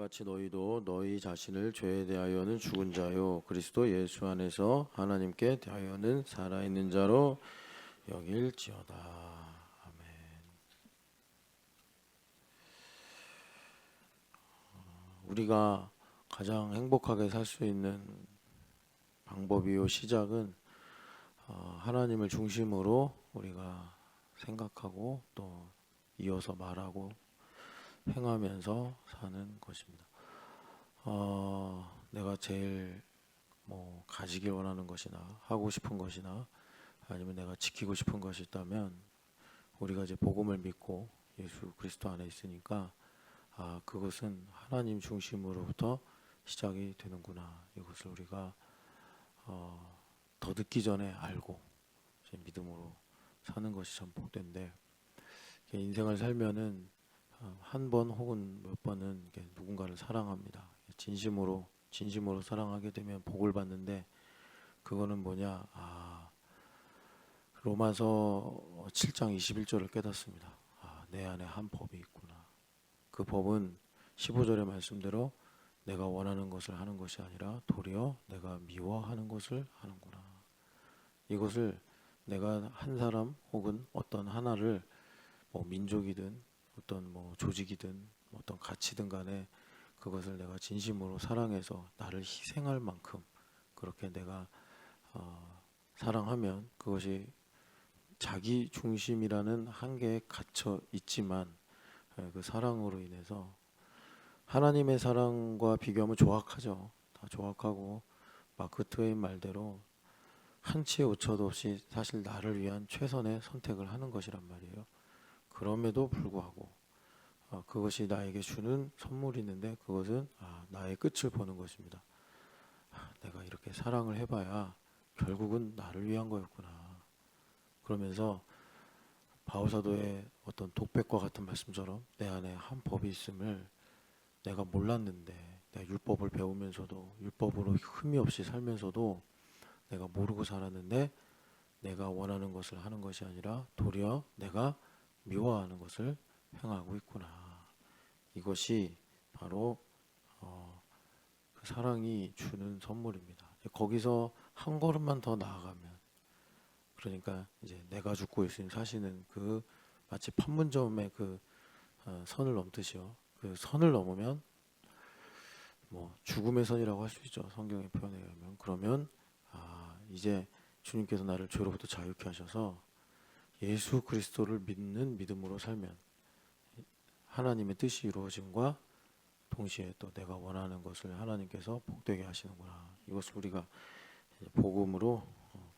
같이 너희도 너희 자신을 죄에 대하여는 죽은 자요 그리스도 예수 안에서 하나님께 대하여는 살아있는 자로 여길지어다. 아멘. 우리가 가장 행복하게 살 수 있는 방법이요 시작은 하나님을 중심으로 우리가 생각하고 또 이어서 말하고 행하면서 사는 것입니다. 내가 제일 가지길 원하는 것이나 하고 싶은 것이나 아니면 내가 지키고 싶은 것이 있다면 우리가 이제 복음을 믿고 예수 그리스도 안에 있으니까 그것은 하나님 중심으로부터 시작이 되는구나. 이것을 우리가 더 늦기 전에 알고 이제 믿음으로 사는 것이 참 복된데, 인생을 살면은 한 번 혹은 몇 번은 누군가를 사랑합니다. 진심으로 사랑하게 되면 복을 받는데, 그거는 뭐냐? 로마서 7장 21절을 깨닫습니다. 내 안에 한 법이 있구나. 그 법은 15절의 말씀대로 내가 원하는 것을 하는 것이 아니라 도리어 내가 미워하는 것을 하는구나. 이것을 내가 한 사람 혹은 어떤 하나를 민족이든 어떤 조직이든 어떤 가치든 간에 그것을 내가 진심으로 사랑해서 나를 희생할 만큼 그렇게 내가 사랑하면 그것이 자기 중심이라는 한계에 갇혀 있지만 그 사랑으로 인해서 하나님의 사랑과 비교하면 조악하죠. 다 조악하고 마크 트웨인 말대로 한치의 오차도 없이 사실 나를 위한 최선의 선택을 하는 것이란 말이에요. 그럼에도 불구하고 그것이 나에게 주는 선물이 있는데, 그것은 나의 끝을 보는 것입니다. 내가 이렇게 사랑을 해봐야 결국은 나를 위한 거였구나. 그러면서 바울사도의 어떤 독백과 같은 말씀처럼 내 안에 한 법이 있음을 내가 몰랐는데, 내가 율법을 배우면서도 율법으로 흠이 없이 살면서도 내가 모르고 살았는데, 내가 원하는 것을 하는 것이 아니라 도리어 내가 미워하는 것을 행하고 있구나. 이것이 바로 그 사랑이 주는 선물입니다. 거기서 한 걸음만 더 나아가면, 그러니까 이제 내가 죽고 있으니 사실은 그 마치 판문점의 그 선을 넘듯이요. 그 선을 넘으면 죽음의 선이라고 할 수 있죠. 성경의 표현에 의하면. 그러면 이제 주님께서 나를 죄로부터 자유케 하셔서 예수 그리스도를 믿는 믿음으로 살면 하나님의 뜻이 이루어짐과 동시에 또 내가 원하는 것을 하나님께서 복되게 하시는구나. 이것을 우리가 복음으로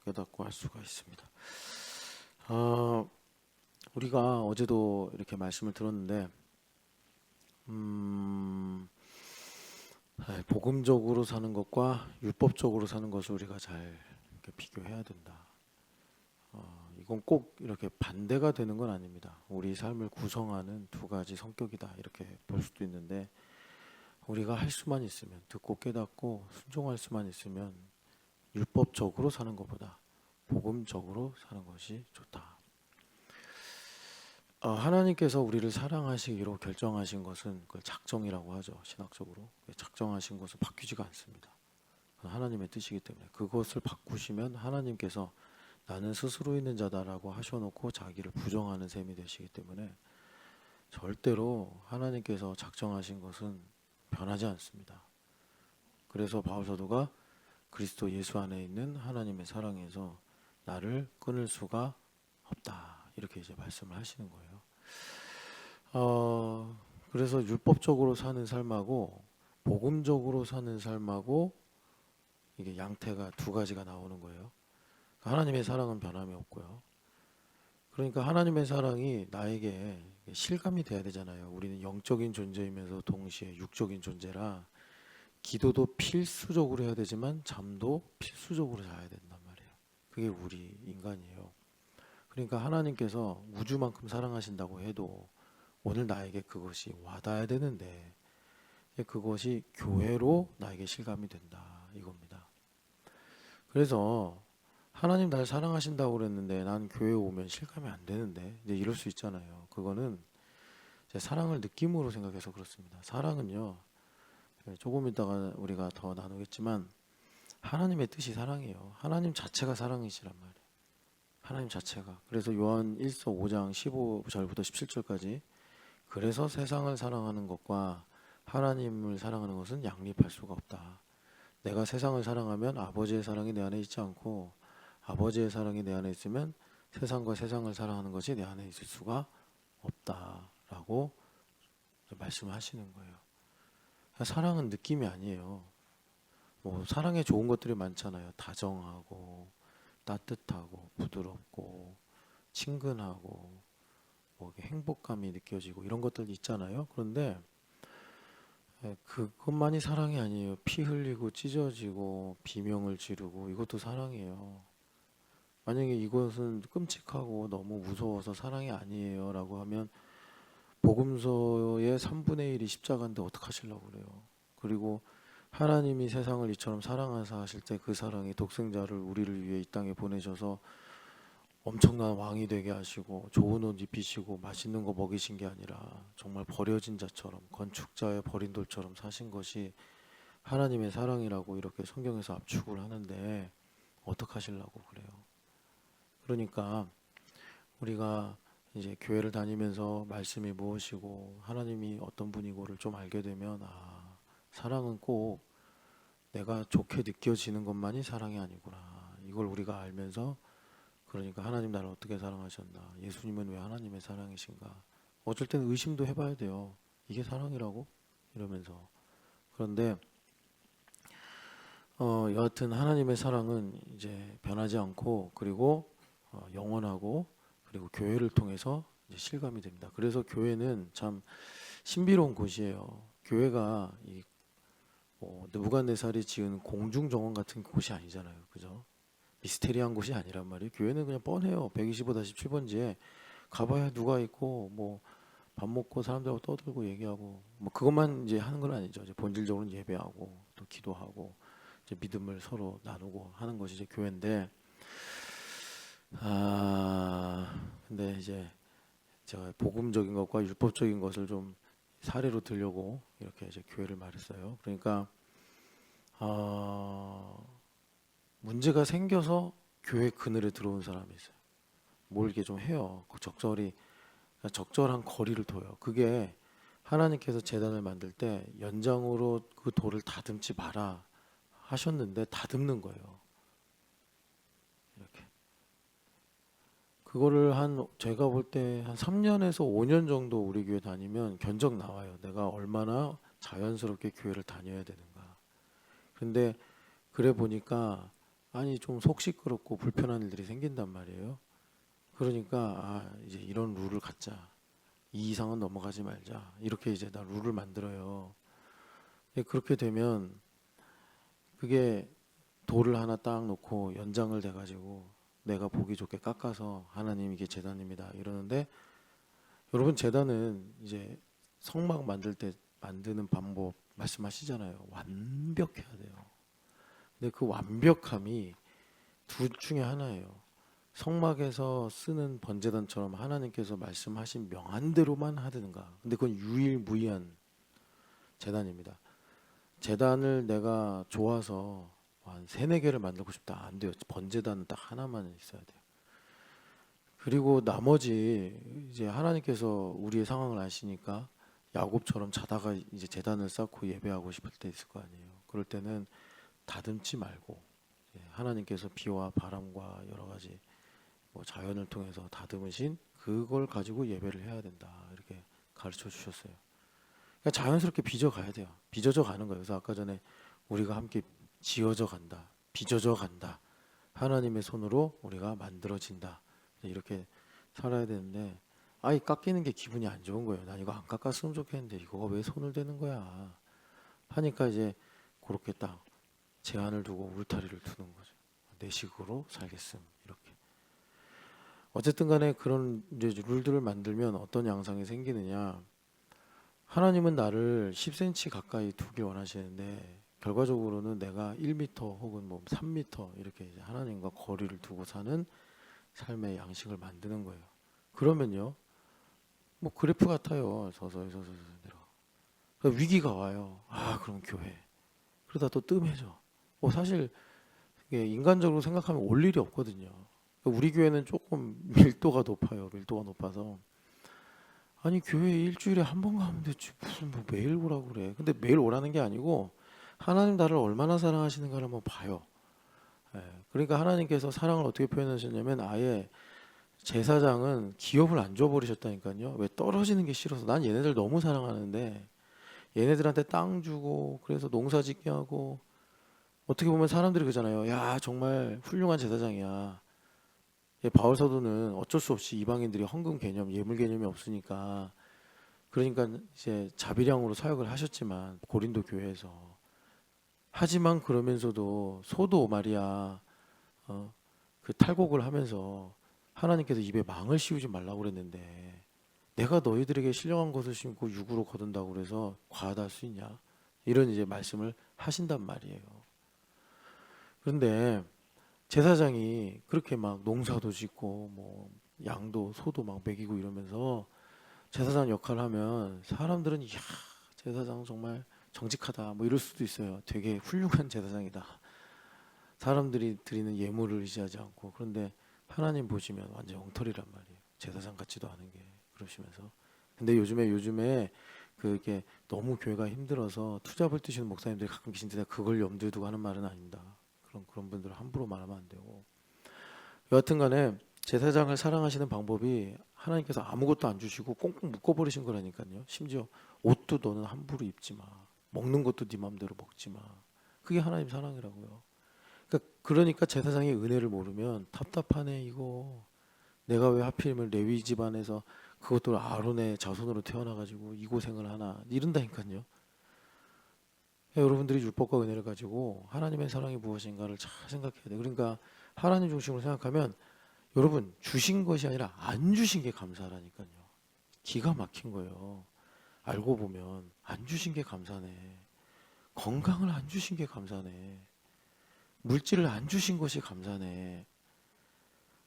깨닫고 할 수가 있습니다. 우리가 어제도 이렇게 말씀을 들었는데, 복음적으로 사는 것과 율법적으로 사는 것을 우리가 잘 이렇게 비교해야 된다. 이건 꼭 이렇게 반대가 되는 건 아닙니다. 우리 삶을 구성하는 두 가지 성격이다, 이렇게 볼 수도 있는데, 우리가 할 수만 있으면, 듣고 깨닫고 순종할 수만 있으면 율법적으로 사는 것보다 복음적으로 사는 것이 좋다. 하나님께서 우리를 사랑하시기로 결정하신 것은 그걸 작정이라고 하죠. 신학적으로 작정하신 것은 바뀌지가 않습니다. 하나님의 뜻이기 때문에 그것을 바꾸시면 하나님께서 나는 스스로 있는 자다라고 하셔놓고 자기를 부정하는 셈이 되시기 때문에 절대로 하나님께서 작정하신 것은 변하지 않습니다. 그래서 바울사도가 그리스도 예수 안에 있는 하나님의 사랑에서 나를 끊을 수가 없다, 이렇게 이제 말씀을 하시는 거예요. 그래서 율법적으로 사는 삶하고 복음적으로 사는 삶하고 이게 양태가 두 가지가 나오는 거예요. 하나님의 사랑은 변함이 없고요. 그러니까 하나님의 사랑이 나에게 실감이 돼야 되잖아요. 우리는 영적인 존재이면서 동시에 육적인 존재라 기도도 필수적으로 해야 되지만 잠도 필수적으로 자야 된단 말이에요. 그게 우리 인간이에요. 그러니까 하나님께서 우주만큼 사랑하신다고 해도 오늘 나에게 그것이 와닿아야 되는데, 그것이 교회로 나에게 실감이 된다, 이겁니다. 그래서 하나님 날 사랑하신다고 그랬는데 난 교회에 오면 실감이 안 되는데, 이제 이럴 수 있잖아요. 그거는 제 사랑을 느낌으로 생각해서 그렇습니다. 사랑은요, 조금 이따가 우리가 더 나누겠지만 하나님의 뜻이 사랑이에요. 하나님 자체가 사랑이시란 말이에요. 하나님 자체가. 그래서 요한 1서 5장 15절부터 17절까지 그래서 세상을 사랑하는 것과 하나님을 사랑하는 것은 양립할 수가 없다. 내가 세상을 사랑하면 아버지의 사랑이 내 안에 있지 않고 아버지의 사랑이 내 안에 있으면 세상과 세상을 사랑하는 것이 내 안에 있을 수가 없다라고 말씀하시는 거예요. 사랑은 느낌이 아니에요. 뭐 사랑에 좋은 것들이 많잖아요. 다정하고 따뜻하고 부드럽고 친근하고 뭐 행복감이 느껴지고 이런 것들 있잖아요. 그런데 그것만이 사랑이 아니에요. 피 흘리고 찢어지고 비명을 지르고 이것도 사랑이에요. 만약에 이것은 끔찍하고 너무 무서워서 사랑이 아니에요 라고 하면 복음서의 3분의 1이 십자가인데 어떡하시려고 그래요. 그리고 하나님이 세상을 이처럼 사랑하사 하실 때 그 사랑이 독생자를 우리를 위해 이 땅에 보내셔서 엄청난 왕이 되게 하시고 좋은 옷 입히시고 맛있는 거 먹이신 게 아니라 정말 버려진 자처럼 건축자의 버린 돌처럼 사신 것이 하나님의 사랑이라고 이렇게 성경에서 압축을 하는데 어떡하시려고 그래요. 그러니까 우리가 이제 교회를 다니면서 말씀이 무엇이고 하나님이 어떤 분이고를 좀 알게 되면 사랑은 꼭 내가 좋게 느껴지는 것만이 사랑이 아니구나. 이걸 우리가 알면서 그러니까 하나님 나를 어떻게 사랑하셨나? 예수님은 왜 하나님의 사랑이신가? 어쩔 때는 의심도 해봐야 돼요. 이게 사랑이라고? 이러면서. 그런데 여하튼 하나님의 사랑은 이제 변하지 않고 그리고 영원하고 그리고 교회를 통해서 이제 실감이 됩니다. 그래서 교회는 참 신비로운 곳이에요. 교회가 느부갓네살이 지은 공중정원 같은 곳이 아니잖아요. 그죠? 미스테리한 곳이 아니란 말이에요. 교회는 그냥 뻔해요. 125-7번지에 가봐야 누가 있고 뭐 밥 먹고 사람들하고 떠들고 얘기하고 뭐 그것만 이제 하는 건 아니죠. 이제 본질적으로는 예배하고 또 기도하고 이제 믿음을 서로 나누고 하는 것이 이제 교회인데 근데 이제 제가 복음적인 것과 율법적인 것을 좀 사례로 들려고 이렇게 이제 교회를 말했어요. 그러니까 문제가 생겨서 교회 그늘에 들어온 사람이 있어요. 뭘 이렇게 좀 해요. 적절한 거리를 둬요. 그게 하나님께서 제단을 만들 때 연장으로 그 돌을 다듬지 마라 하셨는데 다듬는 거예요. 이렇게. 그거를 제가 볼 때 한 3년에서 5년 정도 우리 교회 다니면 견적 나와요. 내가 얼마나 자연스럽게 교회를 다녀야 되는가. 근데 그래 보니까 좀 속 시끄럽고 불편한 일들이 생긴단 말이에요. 그러니까 이제 이런 룰을 갖자. 이 이상은 넘어가지 말자. 이렇게 이제 나 룰을 만들어요. 그렇게 되면 그게 돌을 하나 딱 놓고 연장을 대가지고 내가 보기 좋게 깎아서 하나님 이게 제단입니다. 이러는데 여러분 제단은 이제 성막 만들 때 만드는 방법 말씀하시잖아요. 완벽해야 돼요. 근데 그 완벽함이 둘 중에 하나예요. 성막에서 쓰는 번제단처럼 하나님께서 말씀하신 명한대로만 하든가. 근데 그건 유일무이한 제단입니다. 제단을 내가 좋아서 한 3-4개를 만들고 싶다. 안 돼요. 번제단은 딱 하나만 있어야 돼요. 그리고 나머지 이제 하나님께서 우리의 상황을 아시니까 야곱처럼 자다가 이제 제단을 쌓고 예배하고 싶을 때 있을 거 아니에요. 그럴 때는 다듬지 말고 하나님께서 비와 바람과 여러 가지 뭐 자연을 통해서 다듬으신 그걸 가지고 예배를 해야 된다. 이렇게 가르쳐 주셨어요. 그러니까 자연스럽게 빚어 가야 돼요. 빚어져 가는 거예요. 그래서 아까 전에 우리가 함께 지어져 간다. 빚어져 간다. 하나님의 손으로 우리가 만들어진다. 이렇게 살아야 되는데 깎이는 게 기분이 안 좋은 거예요. 난 이거 안 깎았으면 좋겠는데 이거가 왜 손을 대는 거야. 하니까 이제 그렇게 딱 제한을 두고 울타리를 두는 거죠. 내 식으로 살겠음. 이렇게. 어쨌든 간에 그런 이제 룰들을 만들면 어떤 양상이 생기느냐. 하나님은 나를 10cm 가까이 두길 원하시는데 결과적으로는 내가 1m 혹은 뭐 3m 이렇게 이제 하나님과 거리를 두고 사는 삶의 양식을 만드는 거예요. 그러면요, 뭐 그래프 같아요. 서서히 내려가. 그러니까 위기가 와요. 아, 그럼 교회. 그러다 또 뜸해져. 사실 이게 인간적으로 생각하면 올 일이 없거든요. 그러니까 우리 교회는 조금 밀도가 높아요. 밀도가 높아서. 아니, 교회 일주일에 한 번 가면 되지. 무슨 뭐 매일 오라고 그래. 근데 매일 오라는 게 아니고 하나님 나를 얼마나 사랑하시는가를 한번 봐요. 예, 그러니까 하나님께서 사랑을 어떻게 표현하셨냐면 아예 제사장은 기업을 안 줘버리셨다니까요. 왜? 떨어지는 게 싫어서. 난 얘네들 너무 사랑하는데 얘네들한테 땅 주고 그래서 농사 짓게 하고, 어떻게 보면 사람들이 그러잖아요. 야, 정말 훌륭한 제사장이야. 바울 사도는 어쩔 수 없이 이방인들이 헌금 개념, 예물 개념이 없으니까, 그러니까 이제 자비량으로 사역을 하셨지만 고린도 교회에서. 하지만 그러면서도 소도 말이야, 그 탈곡을 하면서 하나님께서 입에 망을 씌우지 말라고 그랬는데 내가 너희들에게 신령한 것을 심고 육으로 거둔다고 그래서 과하다 할 수 있냐, 이런 이제 말씀을 하신단 말이에요. 그런데 제사장이 그렇게 막 농사도 짓고 뭐 양도 소도 막 먹이고 이러면서 제사장 역할을 하면 사람들은 이야, 제사장 정말 정직하다 뭐 이럴 수도 있어요. 되게 훌륭한 제사장이다. 사람들이 드리는 예물을 의지하지 않고. 그런데 하나님 보시면 완전 엉터리란 말이에요. 제사장 같지도 않은 게. 그러시면서. 근데 요즘에 그게 너무 교회가 힘들어서 투잡을 뛰시는 목사님들이 가끔 계신데 그걸 염두에 두고 하는 말은 아닙니다. 그런 분들은 함부로 말하면 안 되고. 여하튼간에 제사장을 사랑하시는 방법이 하나님께서 아무것도 안 주시고 꽁꽁 묶어버리신 거라니까요. 심지어 옷도 너는 함부로 입지 마. 먹는 것도 네 맘대로 먹지 마. 그게 하나님 사랑이라고요. 그러니까 제사장의 은혜를 모르면 답답하네 이거. 내가 왜 하필이면 레위 집안에서 그것도 아론의 자손으로 태어나가지고 이 고생을 하나 이런다니까요. 여러분들이 율법과 은혜를 가지고 하나님의 사랑이 무엇인가를 잘 생각해야 돼요. 그러니까 하나님 중심으로 생각하면 여러분 주신 것이 아니라 안 주신 게 감사하라니까요. 기가 막힌 거예요. 알고 보면 안 주신 게 감사네. 건강을 안 주신 게 감사네. 물질을 안 주신 것이 감사네.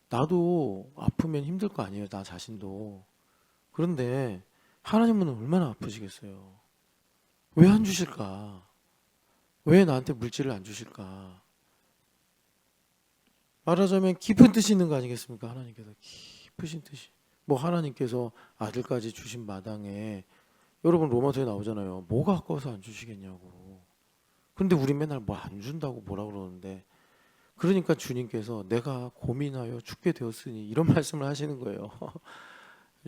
나도 아프면 힘들 거 아니에요. 나 자신도. 그런데 하나님은 얼마나 아프시겠어요. 왜 안 주실까? 왜 나한테 물질을 안 주실까? 말하자면 깊은 뜻이 있는 거 아니겠습니까? 하나님께서 깊으신 뜻이. 뭐 하나님께서 아들까지 주신 마당에, 여러분 로마서에 나오잖아요. 뭐가 아까워서 안 주시겠냐고. 근데 우리 맨날 뭐 안 준다고 뭐라 그러는데, 그러니까 주님께서 내가 고민하여 죽게 되었으니 이런 말씀을 하시는 거예요.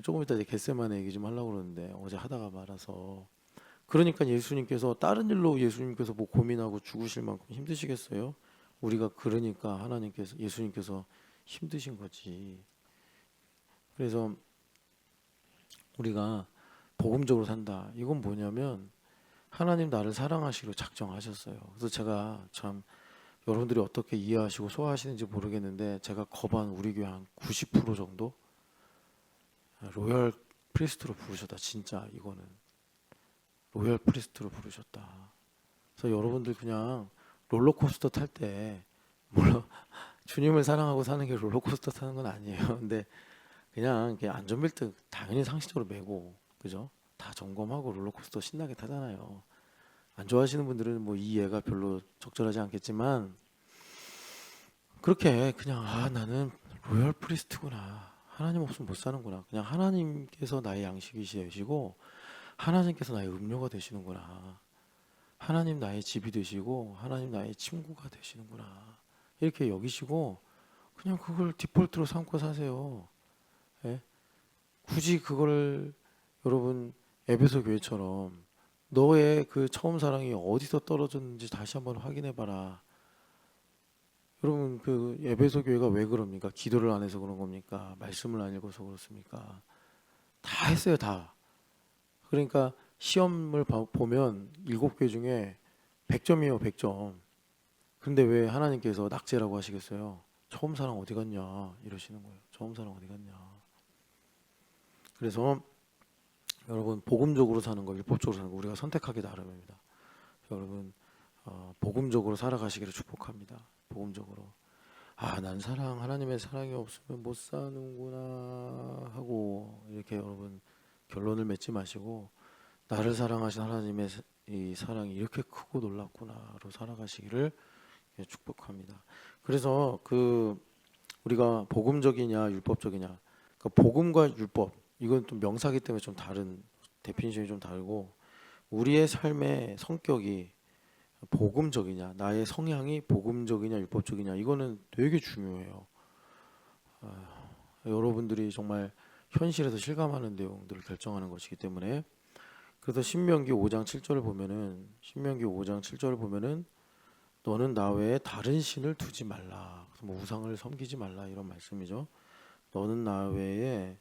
조금 이따 이제 겟세마네 얘기 좀 하려고 그러는데 어제 하다가 말아서. 그러니까 예수님께서 다른 일로 예수님께서 뭐 고민하고 죽으실 만큼 힘드시겠어요? 우리가 그러니까 하나님께서 예수님께서 힘드신 거지. 그래서 우리가 복음적으로 산다. 이건 뭐냐면 하나님 나를 사랑하시기로 작정하셨어요. 그래서 제가 참 여러분들이 어떻게 이해하시고 소화하시는지 모르겠는데 제가 거반 우리 교회 한 90% 정도 로열 프리스트로 부르셨다. 진짜 이거는 로열 프리스트로 부르셨다. 그래서 여러분들 그냥 롤러코스터 탈 때 물론 주님을 사랑하고 사는 게 롤러코스터 타는 건 아니에요. 근데 그냥 안전벨트 당연히 상식적으로 매고, 그죠? 다 점검하고 롤러코스터 신나게 타잖아요. 안 좋아하시는 분들은 뭐 이 예가 별로 적절하지 않겠지만 그렇게 그냥 나는 로열 프리스트구나. 하나님 없으면 못 사는구나. 그냥 하나님께서 나의 양식이 되시고 하나님께서 나의 음료가 되시는구나. 하나님 나의 집이 되시고 하나님 나의 친구가 되시는구나. 이렇게 여기시고 그냥 그걸 디폴트로 삼고 사세요. 예? 굳이 그걸 여러분 에베소 교회처럼 너의 그 처음 사랑이 어디서 떨어졌는지 다시 한번 확인해 봐라. 여러분 그 에베소 교회가 왜 그럽니까? 기도를 안 해서 그런 겁니까? 말씀을 안 읽어서 그렇습니까? 다 했어요, 다. 그러니까 시험을 보면 7개 중에 100점이에요, 100점. 근데 왜 하나님께서 낙제라고 하시겠어요? 처음 사랑 어디 갔냐 이러시는 거예요. 처음 사랑 어디 갔냐. 그래서 여러분 복음적으로 사는 거, 율법적으로 사는 거 우리가 선택하기 나름입니다. 여러분 복음적으로 살아가시기를 축복합니다. 복음적으로. 난 하나님의 사랑이 없으면 못 사는구나 하고 이렇게 여러분 결론을 맺지 마시고 나를 사랑하신 하나님의 이 사랑이 이렇게 크고 놀랍구나로 살아가시기를 축복합니다. 그래서 우리가 복음적이냐 율법적이냐, 그러니까 복음과 율법 이건 또 명사기 때문에 좀 다른 데피니션이 좀 다르고, 우리의 삶의 성격이 복음적이냐, 나의 성향이 복음적이냐 율법적이냐, 이거는 되게 중요해요. 여러분들이 정말 현실에서 실감하는 내용들을 결정하는 것이기 때문에. 그래서 신명기 5장 7절을 보면은 너는 나 외에 다른 신을 두지 말라. 뭐 우상을 섬기지 말라 이런 말씀이죠. 너는 나 외에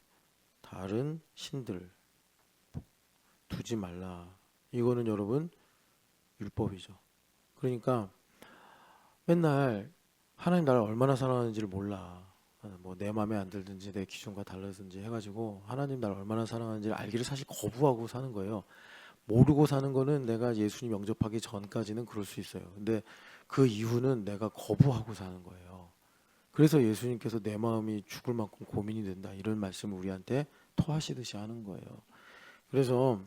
다른 신들 두지 말라. 이거는 여러분 율법이죠. 그러니까 맨날 하나님 나를 얼마나 사랑하는지를 몰라. 뭐 내 마음에 안 들든지 내 기준과 다르든지 해가지고 하나님 나를 얼마나 사랑하는지를 알기를 사실 거부하고 사는 거예요. 모르고 사는 거는 내가 예수님 영접하기 전까지는 그럴 수 있어요. 근데 그 이후는 내가 거부하고 사는 거예요. 그래서 예수님께서 내 마음이 죽을 만큼 고민이 된다 이런 말씀을 우리한테 토하시듯이 하는 거예요. 그래서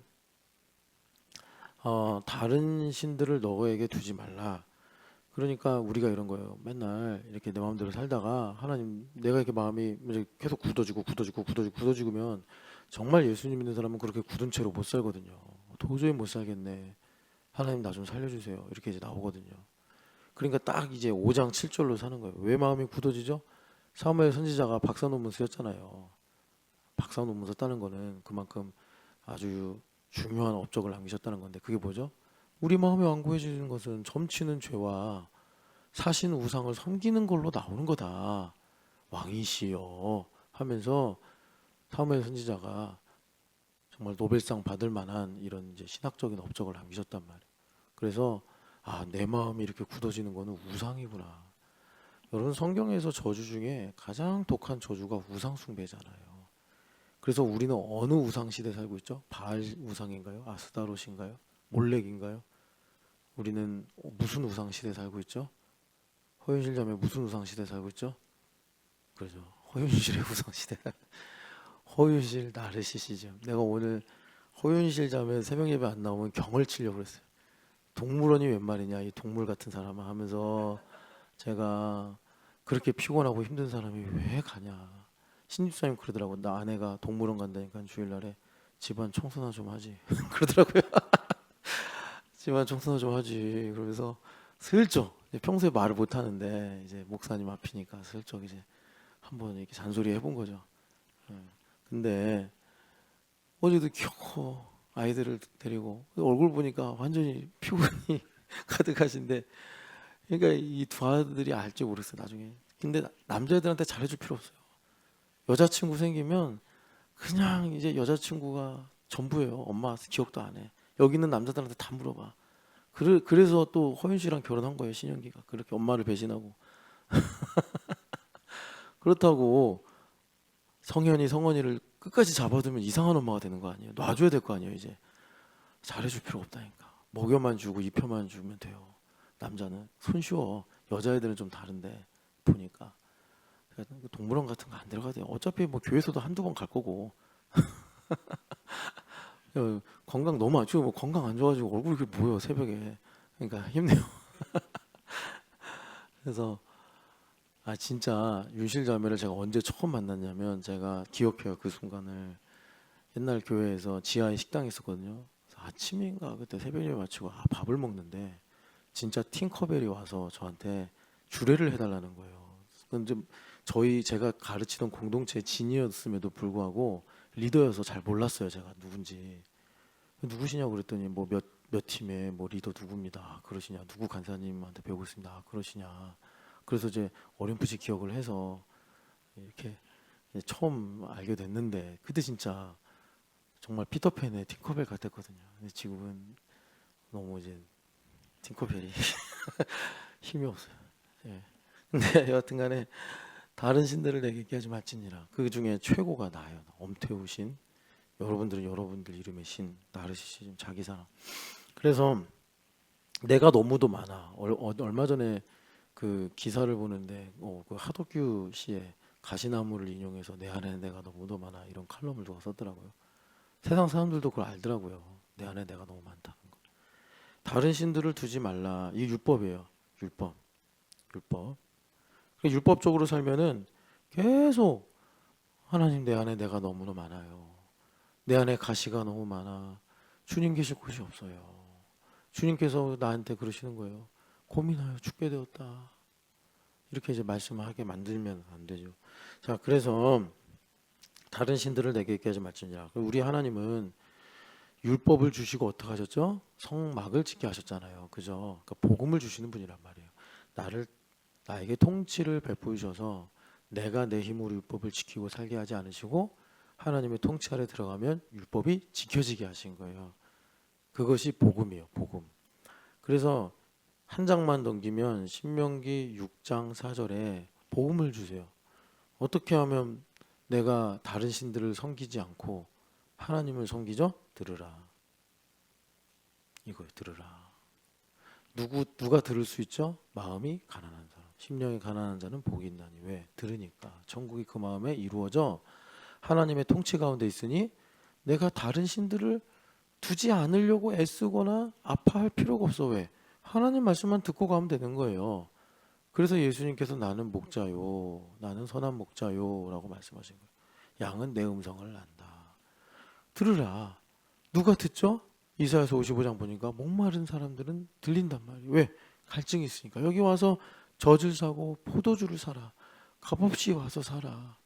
다른 신들을 너에게 두지 말라. 그러니까 우리가 이런 거예요. 맨날 이렇게 내 마음대로 살다가 하나님, 내가 이렇게 마음이 이제 계속 굳어지면 정말 예수님 믿는 사람은 그렇게 굳은 채로 못 살거든요. 도저히 못 살겠네. 하나님 나 좀 살려주세요. 이렇게 이제 나오거든요. 그러니까 딱 이제 5장 7절로 사는 거예요. 왜 마음이 굳어지죠? 사무엘 선지자가 박사 논문 쓰였잖아요. 박사 논문 썼다는 거는 그만큼 아주 중요한 업적을 남기셨다는 건데, 그게 뭐죠? 우리 마음이 완고해지는 것은 점치는 죄와 사신 우상을 섬기는 걸로 나오는 거다. 왕이시여 하면서 사무엘 선지자가 정말 노벨상 받을 만한 이런 이제 신학적인 업적을 남기셨단 말이에요. 그래서 내 마음이 이렇게 굳어지는 거는 우상이구나. 여러분, 성경에서 저주 중에 가장 독한 저주가 우상 숭배잖아요. 그래서 우리는 어느 우상 시대 살고 있죠? 바알 우상인가요? 아스타롯인가요? 몰렉인가요? 우리는 무슨 우상 시대 살고 있죠? 허윤실 자매 무슨 우상 시대 살고 있죠? 그렇죠. 허윤실의 우상 시대. 허윤실 나르시시즘. 내가 오늘 허윤실 자매 새벽 예배 안 나오면 경을 치려고 그랬어요. 동물원이 웬 말이냐 이 동물 같은 사람아 하면서, 제가 그렇게 피곤하고 힘든 사람이 왜 가냐. 신집사님 그러더라고. 나 아내가 동물원 간다니까 주일날에 집안 청소나 좀 하지. 그러더라고요. 집안 청소나 좀 하지. 그러면서 슬쩍, 평소에 말을 못 하는데 이제 목사님 앞이니까 슬쩍 이제 한번 이렇게 잔소리 해본 거죠. 예. 근데 어제도 겨우 아이들을 데리고 얼굴 보니까 완전히 피곤이 가득하신데, 그러니까 이 두 아들이 알지 모르겠어요 나중에. 근데 남자애들한테 잘해줄 필요 없어요. 여자친구 생기면 그냥 이제 여자친구가 전부예요. 엄마 기억도 안 해. 여기 있는 남자들한테 다 물어봐. 그래서 또 허윤 씨랑 결혼한 거예요. 신영기가 그렇게 엄마를 배신하고. 그렇다고 성현이 성원이를 끝까지 잡아두면 이상한 엄마가 되는 거 아니에요. 놔줘야 될 거 아니에요. 이제 잘해줄 필요 없다니까. 먹여만 주고 입혀만 주면 돼요. 남자는 손쉬워. 여자애들은 좀 다른데 보니까. 동물원 같은 거 안 들어가야 돼요. 어차피 뭐 교회에서도 한두 번 갈 거고. 건강 너무 안 좋고, 뭐 건강 안 좋아지고 얼굴이 이렇게 보여 새벽에. 그러니까 힘내요. 그래서 진짜 윤실 자매를 제가 언제 처음 만났냐면, 제가 기억해요 그 순간을. 옛날 교회에서 지하에 식당이 있었거든요. 그래서 아침인가 그때 새벽에 마치고 밥을 먹는데 진짜 팅커벨이 와서 저한테 주례를 해달라는 거예요. 근데 제가 가르치던 공동체 진이었음에도 불구하고 리더여서 잘 몰랐어요. 제가 누군지. 누구시냐고 그랬더니 뭐 몇 팀의 뭐 리더 누구입니다. 그러시냐. 누구 간사님한테 배우고 있습니다. 그러시냐. 그래서 이제 어렴풋이 기억을 해서 이렇게 처음 알게 됐는데, 그때 진짜 정말 피터팬의 팅커벨 같았거든요. 근데 지금은 너무 이제 팅커벨이 힘이 없어요. 예. 근데 여하튼간에 다른 신들을 내게 얘기하지 말지니라. 그 중에 최고가 나예요. 엄태우신. 여러분들은 여러분들 이름의 신 나르시시즘 자기 사랑. 그래서 내가 너무도 많아. 얼마 전에 그 기사를 보는데 그 하덕규 씨의 가시나무를 인용해서 내 안에 내가 너무도 많아 이런 칼럼을 누가 썼더라고요. 세상 사람들도 그걸 알더라고요. 내 안에 내가 너무 많다는 거. 다른 신들을 두지 말라. 이 율법이에요. 율법. 율법. 율법적으로 살면은 계속 하나님 내 안에 내가 너무나 많아요. 내 안에 가시가 너무 많아. 주님 계실 곳이 없어요. 주님께서 나한테 그러시는 거예요. 고민하여 죽게 되었다. 이렇게 이제 말씀하게 만들면 안 되죠. 자, 그래서 다른 신들을 내게 있게 하지 말지니라. 우리 하나님은 율법을 주시고 어떻게 하셨죠? 성막을 짓게 하셨잖아요. 그죠? 그러니까 복음을 주시는 분이란 말이에요. 나에게 통치를 베푸셔서 내가 내 힘으로 율법을 지키고 살게 하지 않으시고 하나님의 통치 아래 들어가면 율법이 지켜지게 하신 거예요. 그것이 복음이에요. 복음. 그래서 한 장만 넘기면 신명기 6장 4절에 복음을 주세요. 어떻게 하면 내가 다른 신들을 섬기지 않고 하나님을 섬기죠? 들으라. 이거예요. 들으라. 누가 들을 수 있죠? 마음이 가난한 사람. 심령이 가난한 자는 복이 있나니. 왜? 들으니까. 천국이 그 마음에 이루어져 하나님의 통치 가운데 있으니 내가 다른 신들을 두지 않으려고 애쓰거나 아파할 필요가 없어. 왜? 하나님 말씀만 듣고 가면 되는 거예요. 그래서 예수님께서 나는 목자요, 나는 선한 목자요 라고 말씀하신 거예요. 양은 내 음성을 안다. 들으라. 누가 듣죠? 이사야서 55장 보니까 목마른 사람들은 들린단 말이에요. 왜? 갈증이 있으니까. 여기 와서 젖을 사고 포도주를 사라. 값없이 와서 사라.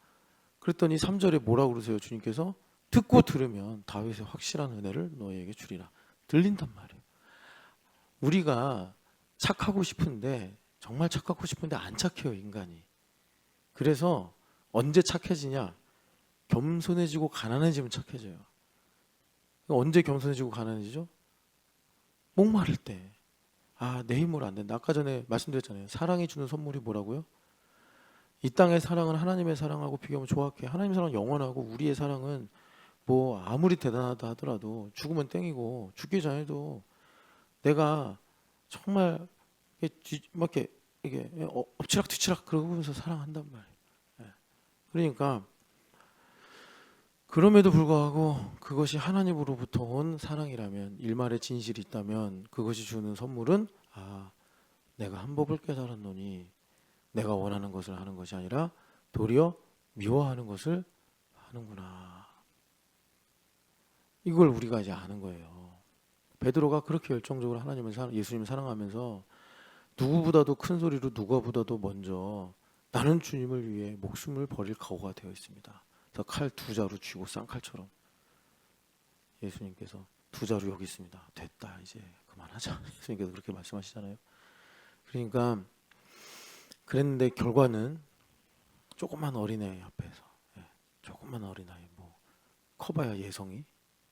그랬더니 3절에 뭐라고 그러세요? 주님께서 듣고 들으면 다윗의 확실한 은혜를 너희에게 주리라. 들린단 말이에요. 우리가 착하고 싶은데 정말 착하고 싶은데 안 착해요, 인간이. 그래서 언제 착해지냐? 겸손해지고 가난해지면 착해져요. 언제 겸손해지고 가난해지죠? 목마를 때. 아, 내 힘으로 안 된다. 아까 전에 말씀드렸잖아요. 사랑이 주는 선물이 뭐라고요? 이 땅의 사랑은 하나님의 사랑하고 비교하면 조악해. 하나님의 사랑은 영원하고 우리의 사랑은 뭐 아무리 대단하다 하더라도 죽으면 땡이고 죽기 전에도 내가 정말 막 이게 엎치락 뒤치락 그러면서 사랑한단 말이에요. 그러니까 그럼에도 불구하고 그것이 하나님으로부터 온 사랑이라면, 일말의 진실이 있다면 그것이 주는 선물은 내가 한 법을 깨달았노니 내가 원하는 것을 하는 것이 아니라 도리어 미워하는 것을 하는구나. 이걸 우리가 이제 아는 거예요. 베드로가 그렇게 열정적으로 예수님을 사랑하면서 누구보다도 큰 소리로 누구보다도 먼저 나는 주님을 위해 목숨을 버릴 각오가 되어 있습니다. 그래서 칼 두 자루 쥐고 쌍칼처럼 예수님께서 두 자루 여기 있습니다. 됐다 이제 그만하자. 예수님께서 그렇게 말씀하시잖아요. 그러니까 그랬는데 결과는 조그만 어린애 앞에서, 조그만 어린아이, 뭐 커봐야 예성이,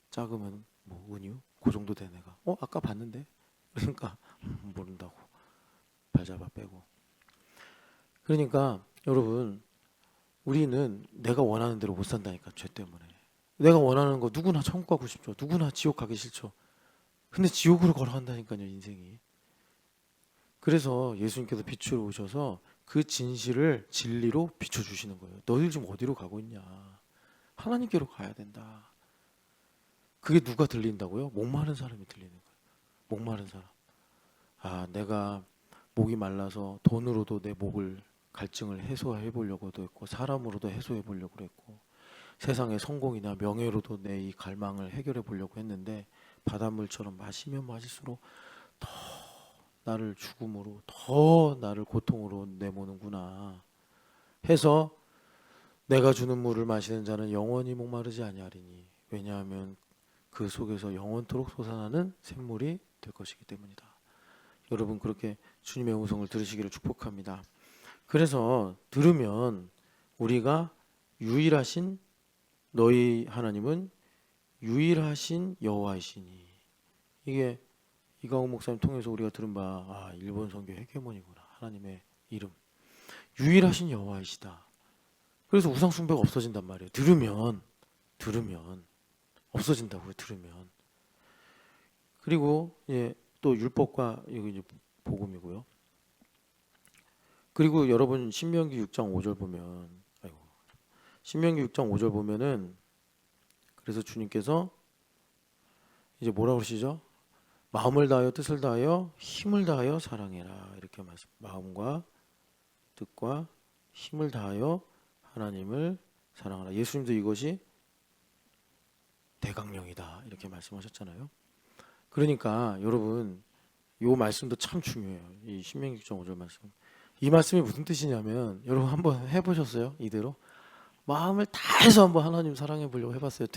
작으면 뭐 은유, 그 정도 된 애가 아까 봤는데, 그러니까 모른다고 발잡아 빼고. 그러니까 여러분, 우리는 내가 원하는 대로 못 산다니까. 죄 때문에. 내가 원하는 거 누구나 천국 가고 싶죠. 누구나 지옥 가기 싫죠. 근데 지옥으로 걸어간다니까요, 인생이. 그래서 예수님께서 빛으로 오셔서 그 진실을 진리로 비춰주시는 거예요. 너희들 지금 어디로 가고 있냐? 하나님께로 가야 된다. 그게 누가 들린다고요? 목마른 사람이 들리는 거예요. 목마른 사람. 내가 목이 말라서 돈으로도 내 목을, 갈증을 해소해 보려고도 했고, 사람으로도 해소해 보려고 했고, 세상의 성공이나 명예로도 내 이 갈망을 해결해 보려고 했는데 바닷물처럼 마시면 마실수록 더 나를 죽음으로, 더 나를 고통으로 내모는구나 해서 내가 주는 물을 마시는 자는 영원히 목마르지 아니하리니, 왜냐하면 그 속에서 영원토록 솟아나는 샘물이 될 것이기 때문이다. 여러분, 그렇게 주님의 음성을 들으시기를 축복합니다. 그래서 들으면 우리가 유일하신, 너희 하나님은 유일하신 여호와이시니, 이게 이강호 목사님 통해서 우리가 들은 바 일본 선교 회계문이구나. 하나님의 이름, 유일하신 여호와이시다. 그래서 우상 숭배가 없어진단 말이에요. 들으면 없어진다고요. 들으면. 그리고 또 율법과 이거 이제 복음이고요. 그리고 여러분 신명기 6장 5절 보면, 신명기 6장 5절 보면은, 그래서 주님께서 이제 뭐라고 그러시죠? 마음을 다하여 뜻을 다하여 힘을 다하여 사랑해라. 이렇게 말씀. 마음과 뜻과 힘을 다하여 하나님을 사랑하라. 예수님도 이것이 대강령이다. 이렇게 말씀하셨잖아요. 그러니까 여러분 요 말씀도 참 중요해요. 이 신명기 6.5절 말씀. 이 말씀이 무슨 뜻이냐면 여러분 한번 해보셨어요? 이대로? 마음을 다해서 한번 하나님 사랑해 보려고 해봤어요.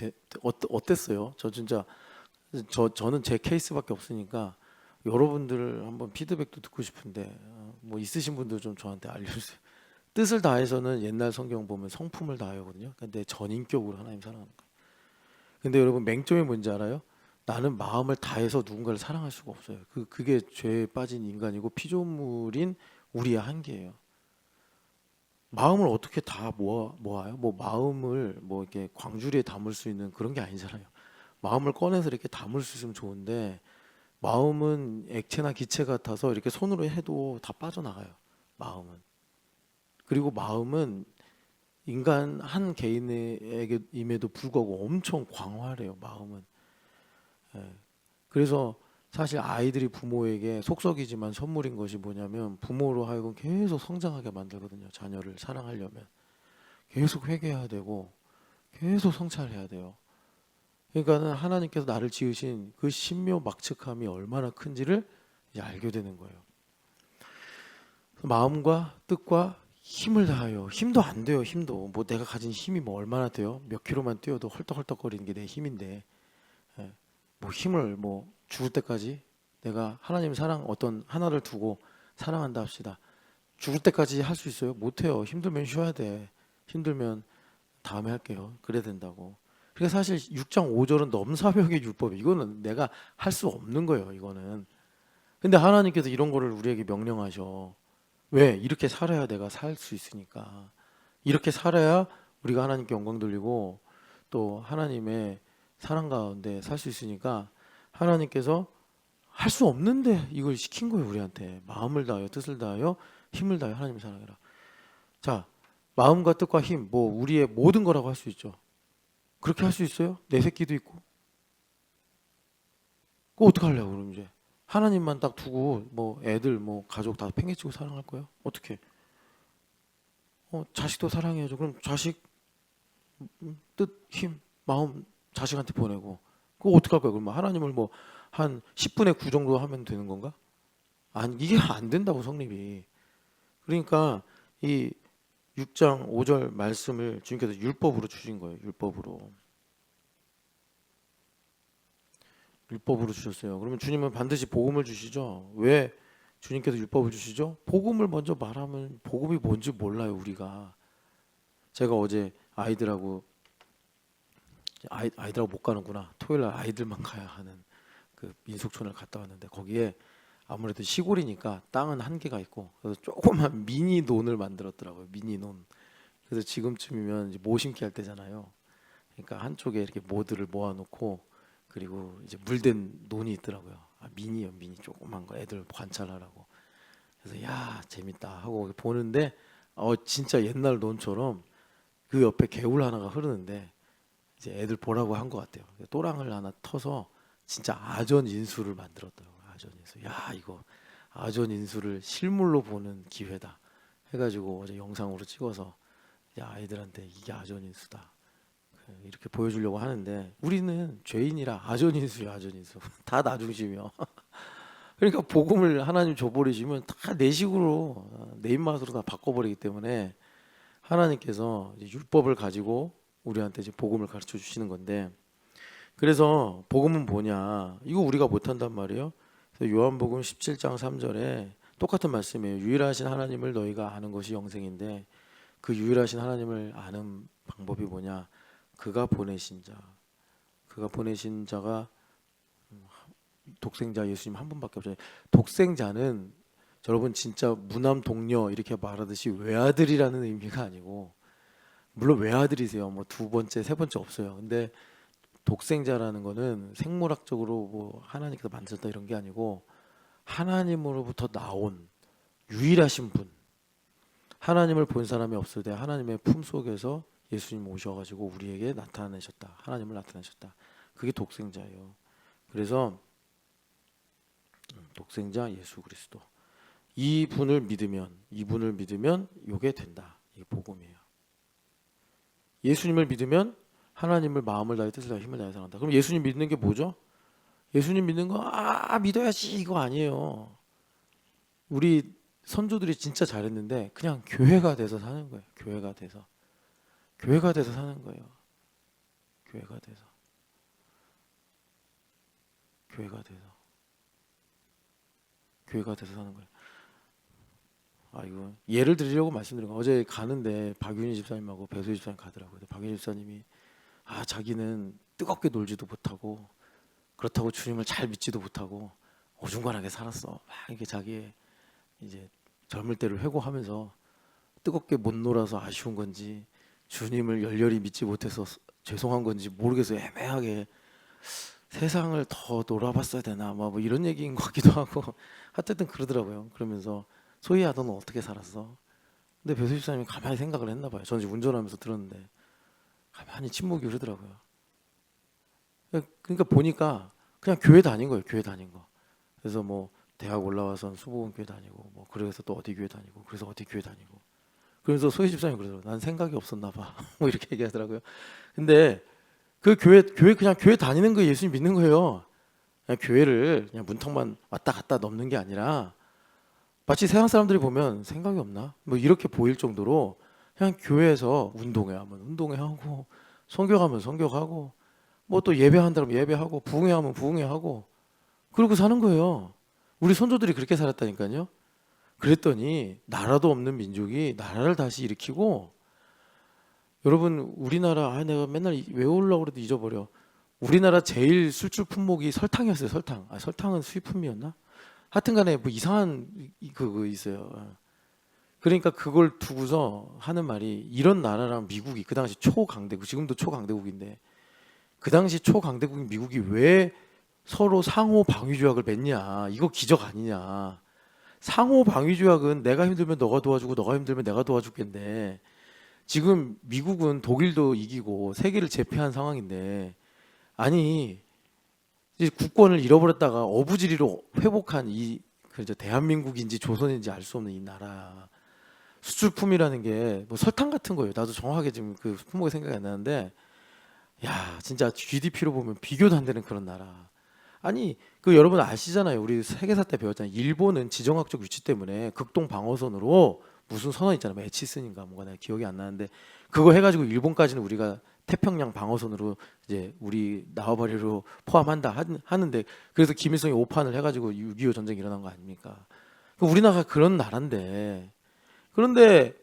어땠어요? 저 진짜 저는 제 케이스밖에 없으니까 여러분들 한번 피드백도 듣고 싶은데 뭐 있으신 분들 좀 저한테 알려주세요. 뜻을 다해서는 옛날 성경 보면 성품을 다하거든요. 근데 전인격으로 하나님 사랑하는 거예요. 근데 여러분 맹점이 뭔지 알아요? 나는 마음을 다해서 누군가를 사랑할 수가 없어요. 그게 죄에 빠진 인간이고 피조물인 우리의 한계예요. 마음을 어떻게 다 모아요? 뭐 마음을 뭐 이렇게 광주리에 담을 수 있는 그런 게 아니잖아요. 마음을 꺼내서 이렇게 담을 수 있으면 좋은데 마음은 액체나 기체 같아서 이렇게 손으로 해도 다 빠져나가요. 마음은. 그리고 마음은 인간 한 개인에게임에도 불구하고 엄청 광활해요. 마음은. 예. 그래서 사실 아이들이 부모에게 속썩이지만 선물인 것이 뭐냐면 부모로 하여금 계속 성장하게 만들거든요. 자녀를 사랑하려면 계속 회개해야 되고 계속 성찰해야 돼요. 그러니까는 하나님께서 나를 지으신 그 신묘막측함이 얼마나 큰지를 이제 알게 되는 거예요. 마음과 뜻과 힘을 다하여. 힘도 안 돼요. 힘도 뭐 내가 가진 힘이 뭐 얼마나 돼요? 몇 킬로만 뛰어도 헐떡헐떡거리는 게 내 힘인데 뭐 힘을 뭐 죽을 때까지 내가 하나님 사랑 어떤 하나를 두고 사랑한다 합시다. 죽을 때까지 할 수 있어요? 못해요. 힘들면 쉬어야 돼. 힘들면 다음에 할게요. 그래야 된다고. 그러니까 사실 6장 5절은 넘사벽의 율법. 이거는 내가 할 수 없는 거예요. 이거는. 근데 하나님께서 이런 거를 우리에게 명령하셔. 왜? 이렇게 살아야 내가 살 수 있으니까. 이렇게 살아야 우리가 하나님께 영광 돌리고 또 하나님의 사랑 가운데 살 수 있으니까 하나님께서 할 수 없는데 이걸 시킨 거예요. 우리한테. 마음을 다하여 뜻을 다하여 힘을 다하여 하나님을 사랑해라. 자, 마음과 뜻과 힘, 뭐 우리의 모든 거라고 할 수 있죠. 그렇게 할 수 있어요? 내 새끼도 있고. 그거 어떡하려고 그럼 이제. 하나님만 딱 두고 뭐 애들 뭐 가족 다 팽개치고 사랑할 거예요? 어떻게? 자식도 사랑해야죠. 그럼 자식 뜻, 힘, 마음 자식한테 보내고 그거 어떡할 거야? 그럼 하나님을 뭐 한 10분의 9 정도 하면 되는 건가? 아니 이게 안 된다고 성립이. 그러니까 이 6장 5절 말씀을 주님께서 율법으로 주신 거예요. 율법으로 주셨어요. 그러면 주님은 반드시 복음을 주시죠. 왜 주님께서 율법을 주시죠? 복음을 먼저 말하면 복음이 뭔지 몰라요. 우리가. 제가 어제 아이들하고 못 가는구나. 토요일날 아이들만 가야 하는 그 민속촌을 갔다 왔는데 거기에 아무래도 시골이니까 땅은 한계가 있고 그래서 조그만 미니 논을 만들었더라고요. 미니 논. 그래서 지금쯤이면 이제 모 심기 할 때잖아요. 그러니까 한쪽에 이렇게 모들을 모아놓고 그리고 이제 물된 논이 있더라고요. 미니요, 미니 조그만 거 애들 관찰하라고. 그래서 야 재밌다 하고 보는데 진짜 옛날 논처럼 그 옆에 개울 하나가 흐르는데 이제 애들 보라고 한 것 같아요. 또랑을 하나 터서 진짜 아전 인수를 만들었더라고요. 아전 인수. 야 이거 아전 인수를 실물로 보는 기회다 해가지고 어제 영상으로 찍어서 이제 아이들한테 이게 아전 인수다 이렇게 보여주려고 하는데 우리는 죄인이라 아전 인수야 아전 인수. 다 나 중심이요. 그러니까 복음을 하나님 줘버리시면 다 내 식으로 내 입맛으로 다 바꿔버리기 때문에 하나님께서 이제 율법을 가지고 우리한테 이제 복음을 가르쳐 주시는 건데 그래서 복음은 뭐냐 이거 우리가 못한단 말이에요. 그래서 요한복음 17장 3절에 똑같은 말씀이에요. 유일하신 하나님을 너희가 아는 것이 영생인데 그 유일하신 하나님을 아는 방법이 뭐냐 그가 보내신 자가 독생자 예수님 한 분밖에 없잖아요. 독생자는 여러분 진짜 무남 동녀 이렇게 말하듯이 외아들이라는 의미가 아니고 물론 외아들이세요. 뭐 두 번째, 세 번째 없어요. 근데 독생자라는 거는 생물학적으로 뭐 하나님께서 만드셨다 이런 게 아니고 하나님으로부터 나온 유일하신 분. 하나님을 본 사람이 없을 때 하나님의 품속에서 예수님 오셔가지고 우리에게 나타내셨다. 하나님을 나타내셨다. 그게 독생자예요. 그래서 독생자 예수 그리스도 이분을 믿으면 요게 된다. 이게 복음이에요. 예수님을 믿으면 하나님을 마음을 다해 뜻을 다해 힘을 다해 사랑한다. 그럼 예수님 믿는 게 뭐죠? 예수님 믿는 거 믿어야지 이거 아니에요. 우리 선조들이 진짜 잘했는데 그냥 교회가 돼서 사는 거예요. 교회가 돼서 사는 거예요. 교회가 돼서 사는 거예요. 이거 예를 들으려고 말씀드린 거. 어제 가는데 박윤희 집사님하고 배수희 집사님 가더라고요. 근데 박윤희 집사님이 자기는 뜨겁게 놀지도 못하고 그렇다고 주님을 잘 믿지도 못하고 어중간하게 살았어. 막 이게 자기의 이제 젊을 때를 회고하면서 뜨겁게 못 놀아서 아쉬운 건지 주님을 열렬히 믿지 못해서 죄송한 건지 모르겠어요. 애매하게 세상을 더 놀아봤어야 되나 뭐 이런 얘기인 것 같기도 하고 하여튼 그러더라고요. 그러면서 소희야 너는 어떻게 살았어? 근데 배수 집사님이 가만히 생각을 했나 봐요. 저는 이제 운전하면서 들었는데 가만히 침묵이 흐르더라고요. 그러니까 보니까 그냥 교회 다닌 거예요. 교회 다닌 거. 그래서 뭐 대학 올라와서 수보원 교회 다니고 뭐 그래서 또 어디 교회 다니고 그래서 어디 교회 다니고 그래서 소희 집사님이 그러더라고요. 난 생각이 없었나 봐. 뭐 이렇게 얘기하더라고요. 근데 그 교회 그냥 교회 다니는 거 예수님 믿는 거예요. 그냥 교회를 그냥 문턱만 왔다 갔다 넘는 게 아니라 마치 세상 사람들이 보면 생각이 없나? 뭐 이렇게 보일 정도로 그냥 교회에서 운동회하면 운동회하고 선교하면 선교하고 뭐 또 예배한다면 예배하고 부흥회하면 부흥회하고 그러고 사는 거예요. 우리 선조들이 그렇게 살았다니까요. 그랬더니 나라도 없는 민족이 나라를 다시 일으키고 여러분 우리나라 내가 맨날 외우려고 그래도 잊어버려. 우리나라 제일 술주 품목이 설탕이었어요. 설탕은 수입품이었나? 하여튼간에 뭐 이상한 그거 있어요. 그러니까 그걸 두고서 하는 말이 이런 나라랑 미국이 그 당시 초강대국 지금도 초강대국인데 그 당시 초강대국인 미국이 왜 서로 상호 방위 조약을 맺냐 이거 기적 아니냐. 상호 방위 조약은 내가 힘들면 너가 도와주고 너가 힘들면 내가 도와줄겠는데 지금 미국은 독일도 이기고 세계를 제패한 상황인데 아니 이제 국권을 잃어버렸다가 어부지리로 회복한 이 대한민국인지 조선인지 알 수 없는 이 나라 수출품이라는 게 뭐 설탕 같은 거예요. 나도 정확하게 지금 그 품목이 생각이 안 나는데 야 진짜 GDP로 보면 비교도 안 되는 그런 나라. 아니 그 여러분 아시잖아요. 우리 세계사 때 배웠잖아요. 일본은 지정학적 위치 때문에 극동 방어선으로 무슨 선언 있잖아요. 뭐 에치슨인가 뭔가 내가 기억이 안 나는데 그거 해가지고 일본까지는 우리가 태평양 방어선으로 이제 우리 나와바리로 포함한다 하는데 그래서 김일성이 오판을 해가지고 6.25 전쟁이 일어난 거 아닙니까? 우리나라가 그런 나라인데 그런데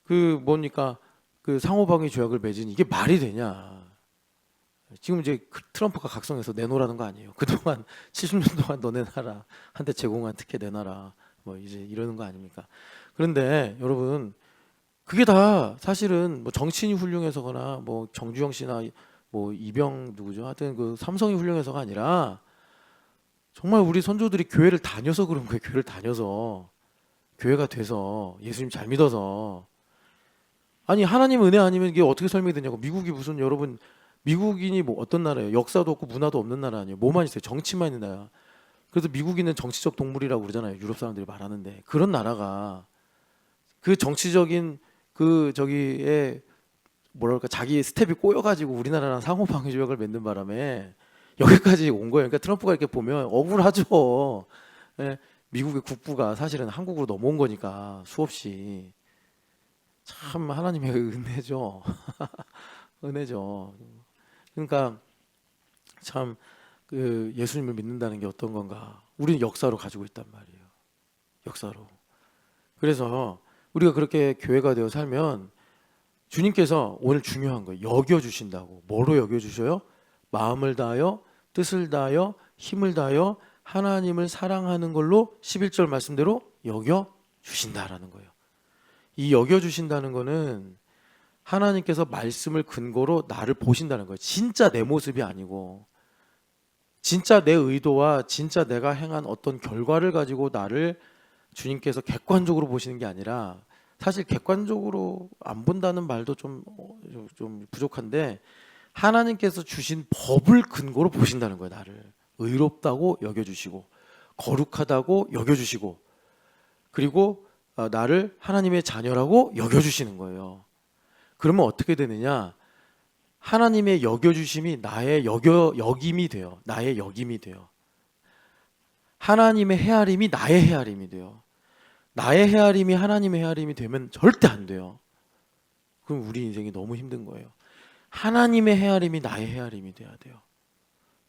그 뭡니까 그 상호방위 조약을 맺은 이게 말이 되냐? 지금 이제 트럼프가 각성해서 내놓으라는 거 아니에요? 그동안 70년 동안 너네 나라 한테 제공한 특혜 내놔라 뭐 이제 이러는 거 아닙니까? 그런데 여러분 그게 다 사실은 뭐 정치인이 훌륭해서거나 뭐 정주영 씨나 뭐 이병 누구죠? 하여튼 그 삼성이 훌륭해서가 아니라 정말 우리 선조들이 교회를 다녀서 그런 거예요. 교회를 다녀서 교회가 돼서 예수님 잘 믿어서 아니 하나님 은혜 아니면 이게 어떻게 설명이 되냐고. 미국이 무슨 여러분 미국인이 뭐 어떤 나라예요? 역사도 없고 문화도 없는 나라 아니에요? 뭐만 있어요? 정치만 있는 나라. 그래서 미국인은 정치적 동물이라고 그러잖아요. 유럽 사람들이 말하는데 그런 나라가 그 정치적인 그 저기에 뭐랄까 자기 스텝이 꼬여가지고 우리나라랑 상호 방위 조약을 맺는 바람에 여기까지 온 거예요. 그러니까 트럼프가 이렇게 보면 억울하죠. 예, 미국의 국부가 사실은 한국으로 넘어온 거니까 수없이 참 하나님의 은혜죠. 은혜죠. 그러니까 참 그 예수님을 믿는다는 게 어떤 건가? 우리는 역사로 가지고 있단 말이에요. 역사로. 그래서 우리가 그렇게 교회가 되어 살면 주님께서 오늘 중요한 거예요. 여겨주신다고. 뭐로 여겨주셔요? 마음을 다하여 뜻을 다하여 힘을 다하여 하나님을 사랑하는 걸로 11절 말씀대로 여겨주신다라는 거예요. 이 여겨주신다는 거는 하나님께서 말씀을 근거로 나를 보신다는 거예요. 진짜 내 모습이 아니고 진짜 내 의도와 진짜 내가 행한 어떤 결과를 가지고 나를 주님께서 객관적으로 보시는 게 아니라 사실 객관적으로 안 본다는 말도 좀 부족한데 하나님께서 주신 법을 근거로 보신다는 거예요. 나를 의롭다고 여겨주시고 거룩하다고 여겨주시고 그리고 나를 하나님의 자녀라고 여겨주시는 거예요. 그러면 어떻게 되느냐? 하나님의 여겨주심이 나의 여김이 돼요. 나의 여김이 돼요. 하나님의 헤아림이 나의 헤아림이 돼요. 나의 헤아림이 하나님의 헤아림이 되면 절대 안 돼요. 그럼 우리 인생이 너무 힘든 거예요. 하나님의 헤아림이 나의 헤아림이 돼야 돼요.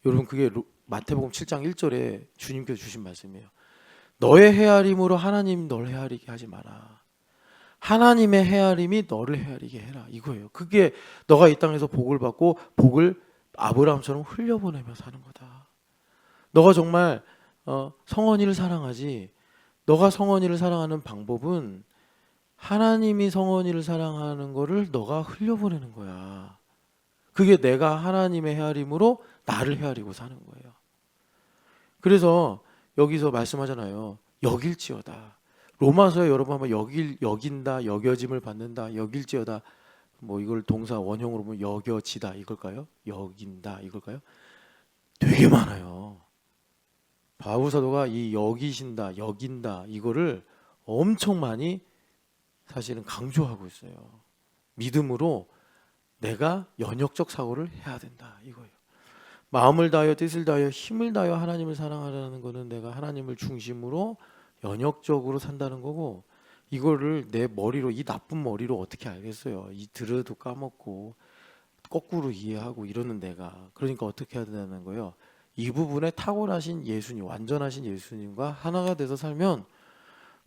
여러분 그게 마태복음 7장 1절에 주님께서 주신 말씀이에요. 너의 헤아림으로 하나님 널 헤아리게 하지 마라. 하나님의 헤아림이 너를 헤아리게 해라. 이거예요. 그게 너가 이 땅에서 복을 받고 복을 아브라함처럼 흘려보내며 사는 거다. 너가 정말 성원이를 사랑하지. 너가 성원이를 사랑하는 방법은 하나님이 성원이를 사랑하는 거를 너가 흘려보내는 거야. 그게 내가 하나님의 헤아림으로 나를 헤아리고 사는 거예요. 그래서 여기서 말씀하잖아요. 여길지어다. 로마서에 여러분 한번 여긴다, 여겨짐을 받는다, 여길지어다. 뭐 이걸 동사 원형으로 보면 여겨지다 이걸까요? 여긴다 이걸까요? 되게 많아요. 바울 사도가 이 여기신다, 여긴다 이거를 엄청 많이 사실은 강조하고 있어요. 믿음으로 내가 연역적 사고를 해야 된다 이거예요. 마음을 다하여 뜻을 다하여 힘을 다하여 하나님을 사랑하라는 거는 내가 하나님을 중심으로 연역적으로 산다는 거고 이거를 내 머리로 이 나쁜 머리로 어떻게 알겠어요. 이 들어도 까먹고 거꾸로 이해하고 이러는 내가 그러니까 어떻게 해야 된다는 거예요. 이 부분에 탁월하신 예수님 완전하신 예수님과 하나가 돼서 살면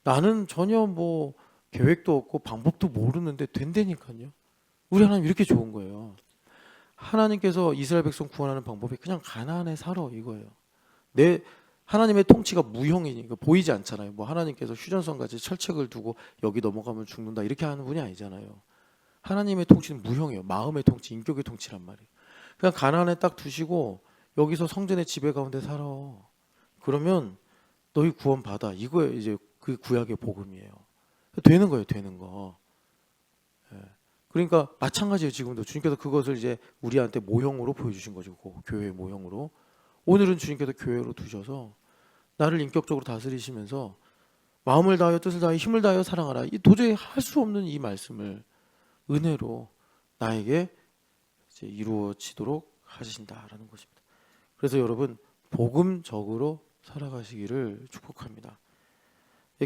나는 전혀 뭐 계획도 없고 방법도 모르는데 된다니까요. 우리 하나님 이렇게 좋은 거예요. 하나님께서 이스라엘 백성 구원하는 방법이 그냥 가나안에 살아 이거예요. 내 하나님의 통치가 무형이니까 보이지 않잖아요. 뭐 하나님께서 휴전선같이 철책을 두고 여기 넘어가면 죽는다 이렇게 하는 분이 아니잖아요. 하나님의 통치는 무형이에요. 마음의 통치, 인격의 통치란 말이에요. 그냥 가나안에 딱 두시고 여기서 성전의 지배 가운데 살아. 그러면 너희 구원 받아. 이거에 이제 그 구약의 복음이에요. 되는 거예요, 되는 거. 예. 그러니까 마찬가지예요. 지금도 주님께서 그것을 이제 우리한테 모형으로 보여주신 거죠. 그 교회의 모형으로. 오늘은 주님께서 교회로 두셔서 나를 인격적으로 다스리시면서 마음을 다하여 뜻을 다하여 힘을 다하여 사랑하라. 이 도저히 할 수 없는 이 말씀을 은혜로 나에게 이제 이루어지도록 하신다라는 것입니다. 그래서 여러분 복음적으로 살아가시기를 축복합니다.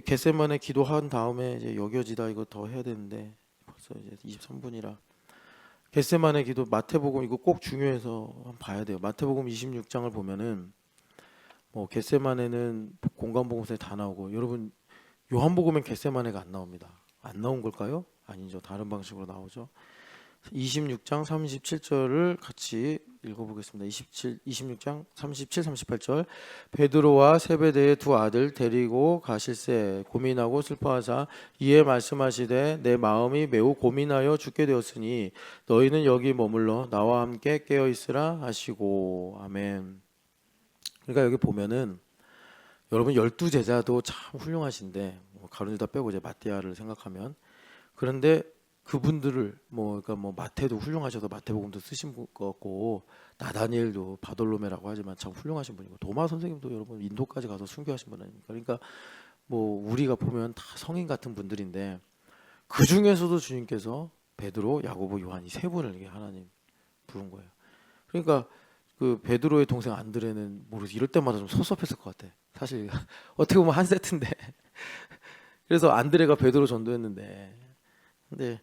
겟세마네 기도한 다음에 이제 여겨지다 이거 더 해야 되는데 벌써 이제 23분이라 겟세마네 기도 마태복음 이거 꼭 중요해서 한번 봐야 돼요. 마태복음 26장을 보면은 뭐 겟세마네는 공간복음서에 다 나오고 여러분 요한복음엔 겟세마네가 안 나옵니다. 안 나온 걸까요? 아니죠. 다른 방식으로 나오죠. 26장 37절을 같이 읽어보겠습니다. 26장 37, 38절 베드로와 세베대의 두 아들 데리고 가실새 고민하고 슬퍼하사 이에 말씀하시되 내 마음이 매우 고민하여 죽게 되었으니 너희는 여기 머물러 나와 함께 깨어있으라 하시고 아멘. 그러니까 여기 보면은 여러분 12제자도 참 훌륭하신데 가룟유다 빼고 이제 마띠아를 생각하면 그런데 그분들을 그러니까 마태도 훌륭하셔서 마태복음도 쓰신 것 같고 나다니엘도 바돌로메라고 하지만 참 훌륭하신 분이고 도마 선생님도 여러분 인도까지 가서 순교하신 분 아닙니까? 그러니까 우리가 보면 다 성인 같은 분들인데 그 중에서도 주님께서 베드로, 야고보, 요한 이 세 분을 이게 하나님 부른 거예요. 그러니까 그 베드로의 동생 안드레는 모르겠어 이럴 때마다 좀 섭섭했을 것 같아. 사실 어떻게 보면 한 세트인데 그래서 안드레가 베드로 전도했는데 근데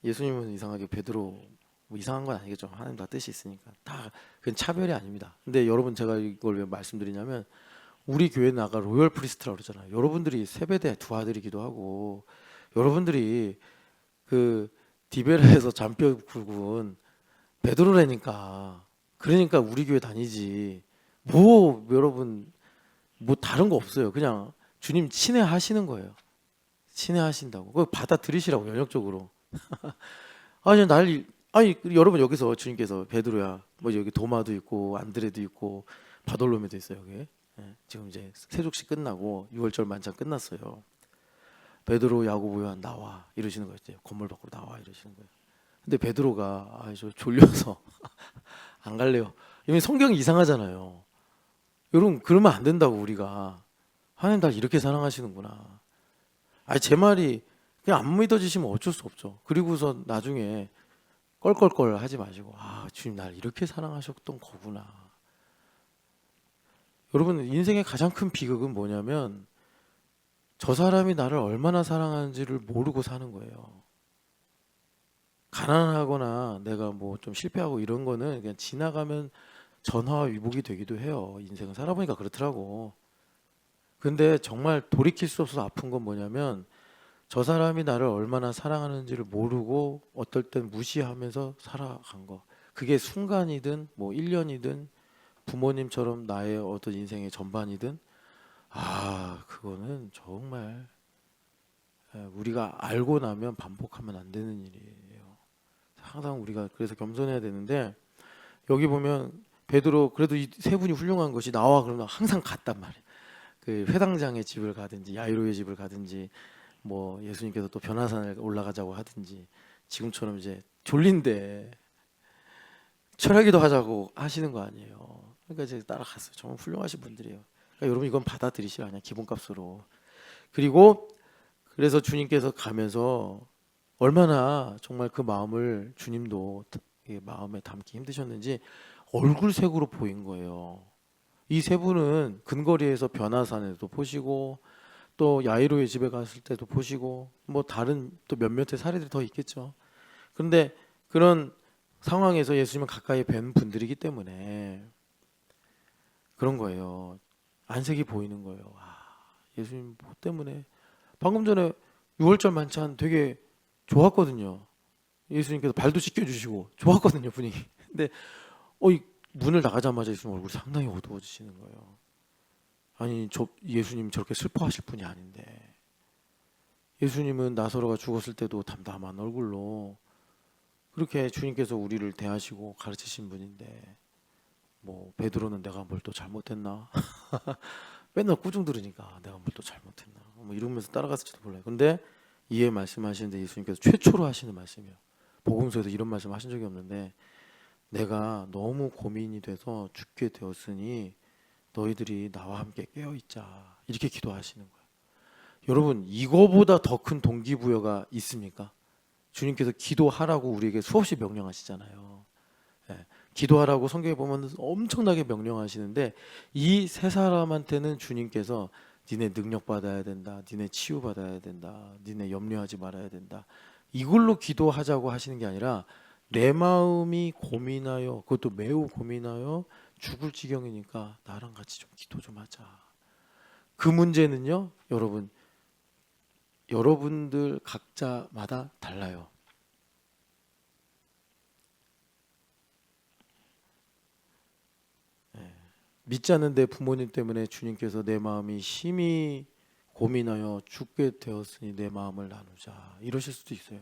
예수님은 이상하게 베드로 이상한 건 아니겠죠. 하나님 다 뜻이 있으니까 다 그건 차별이 아닙니다. 근데 여러분 제가 이걸 왜 말씀드리냐면 우리 교회는 아까 로열 프리스트라고 그러잖아요. 여러분들이 세베대 두 아들이기도 하고 여러분들이 그 디베라에서 잔뼈 굵은 베드로라니까 그러니까 우리 교회 다니지 여러분 다른 거 없어요. 그냥 주님 친애하시는 거예요. 친애하신다고 그거 받아들이시라고 연역적으로. 아니 여러분 여기서 주님께서 베드로야 여기 도마도 있고 안드레도 있고 바돌로메도 있어요. 여기 지금 이제 세족식 끝나고 6월절 만찬 끝났어요. 베드로 야고보 요한 나와 이러시는 거였어요. 건물 밖으로 나와 이러시는 거예요. 근데 베드로가 저 졸려서 안 갈래요. 이미 성경이 이상하잖아요. 여러분 그러면 안 된다고 우리가. 하나님 날 이렇게 사랑하시는구나. 아니 제 말이 그냥 안 믿어지시면 어쩔 수 없죠. 그리고서 나중에 껄껄껄 하지 마시고 아 주님 날 이렇게 사랑하셨던 거구나. 여러분 인생의 가장 큰 비극은 뭐냐면 저 사람이 나를 얼마나 사랑하는지를 모르고 사는 거예요. 가난하거나 내가 뭐 좀 실패하고 이런 거는 그냥 지나가면 전화와 위복이 되기도 해요. 인생은 살아보니까 그렇더라고. 근데 정말 돌이킬 수 없어서 아픈 건 뭐냐면 저 사람이 나를 얼마나 사랑하는지를 모르고 어떨 땐 무시하면서 살아간 거. 그게 순간이든 뭐 1년이든 부모님처럼 나의 어떤 인생의 전반이든 아 그거는 정말 우리가 알고 나면 반복하면 안 되는 일이에요. 항상 우리가 그래서 겸손해야 되는데 여기 보면 베드로 그래도 이 세 분이 훌륭한 것이 나와 그러면 항상 갔단 말이에요. 그 회당장의 집을 가든지 야이로의 집을 가든지 뭐 예수님께서 또 변화산을 올라가자고 하든지 지금처럼 이제 졸린데 철야기도 하자고 하시는 거 아니에요. 그러니까 이제 따라갔어요. 정말 훌륭하신 분들이에요. 그러니까 여러분 이건 받아들이시라 그냥 기본값으로. 그리고 그래서 주님께서 가면서 얼마나 정말 그 마음을 주님도 마음에 담기 힘드셨는지 얼굴색으로 보인 거예요. 이 세 분은 근거리에서 변화산에도 보시고 또 야이로의 집에 갔을 때도 보시고 뭐 다른 또 몇몇의 사례들이 더 있겠죠. 그런데 그런 상황에서 예수님을 가까이 뵌 분들이기 때문에 그런 거예요. 안색이 보이는 거예요. 아, 예수님 뭐 때문에 방금 전에 6월절 만찬 되게 좋았거든요. 예수님께서 발도 씻겨주시고 좋았거든요 분위기. 근데 이 문을 나가자마자 예수님 얼굴이 상당히 어두워지시는 거예요. 아니 저 예수님 저렇게 슬퍼하실 분이 아닌데 예수님은 나사로가 죽었을 때도 담담한 얼굴로 그렇게 주님께서 우리를 대하시고 가르치신 분인데 뭐 베드로는 내가 뭘 또 잘못했나? 맨날 꾸중 들으니까 내가 뭘 또 잘못했나? 뭐 이러면서 따라갔을지도 몰라요. 근데 이에 말씀하시는데 예수님께서 최초로 하시는 말씀이에요. 복음서에서 이런 말씀 하신 적이 없는데 내가 너무 고민이 돼서 죽게 되었으니 너희들이 나와 함께 깨어있자 이렇게 기도하시는 거예요. 여러분 이거보다 더 큰 동기부여가 있습니까? 주님께서 기도하라고 우리에게 수없이 명령하시잖아요. 예, 기도하라고 성경에 보면 엄청나게 명령하시는데 이 세 사람한테는 주님께서 니네 능력 받아야 된다, 니네 치유 받아야 된다, 니네 염려하지 말아야 된다 이걸로 기도하자고 하시는 게 아니라 내 마음이 고민하여 그것도 매우 고민하여 죽을 지경이니까 나랑 같이 좀 기도 좀 하자. 그 문제는요 여러분들 각자마다 달라요. 믿지 않는 내 부모님 때문에 주님께서 내 마음이 심히 고민하여 죽게 되었으니 내 마음을 나누자 이러실 수도 있어요.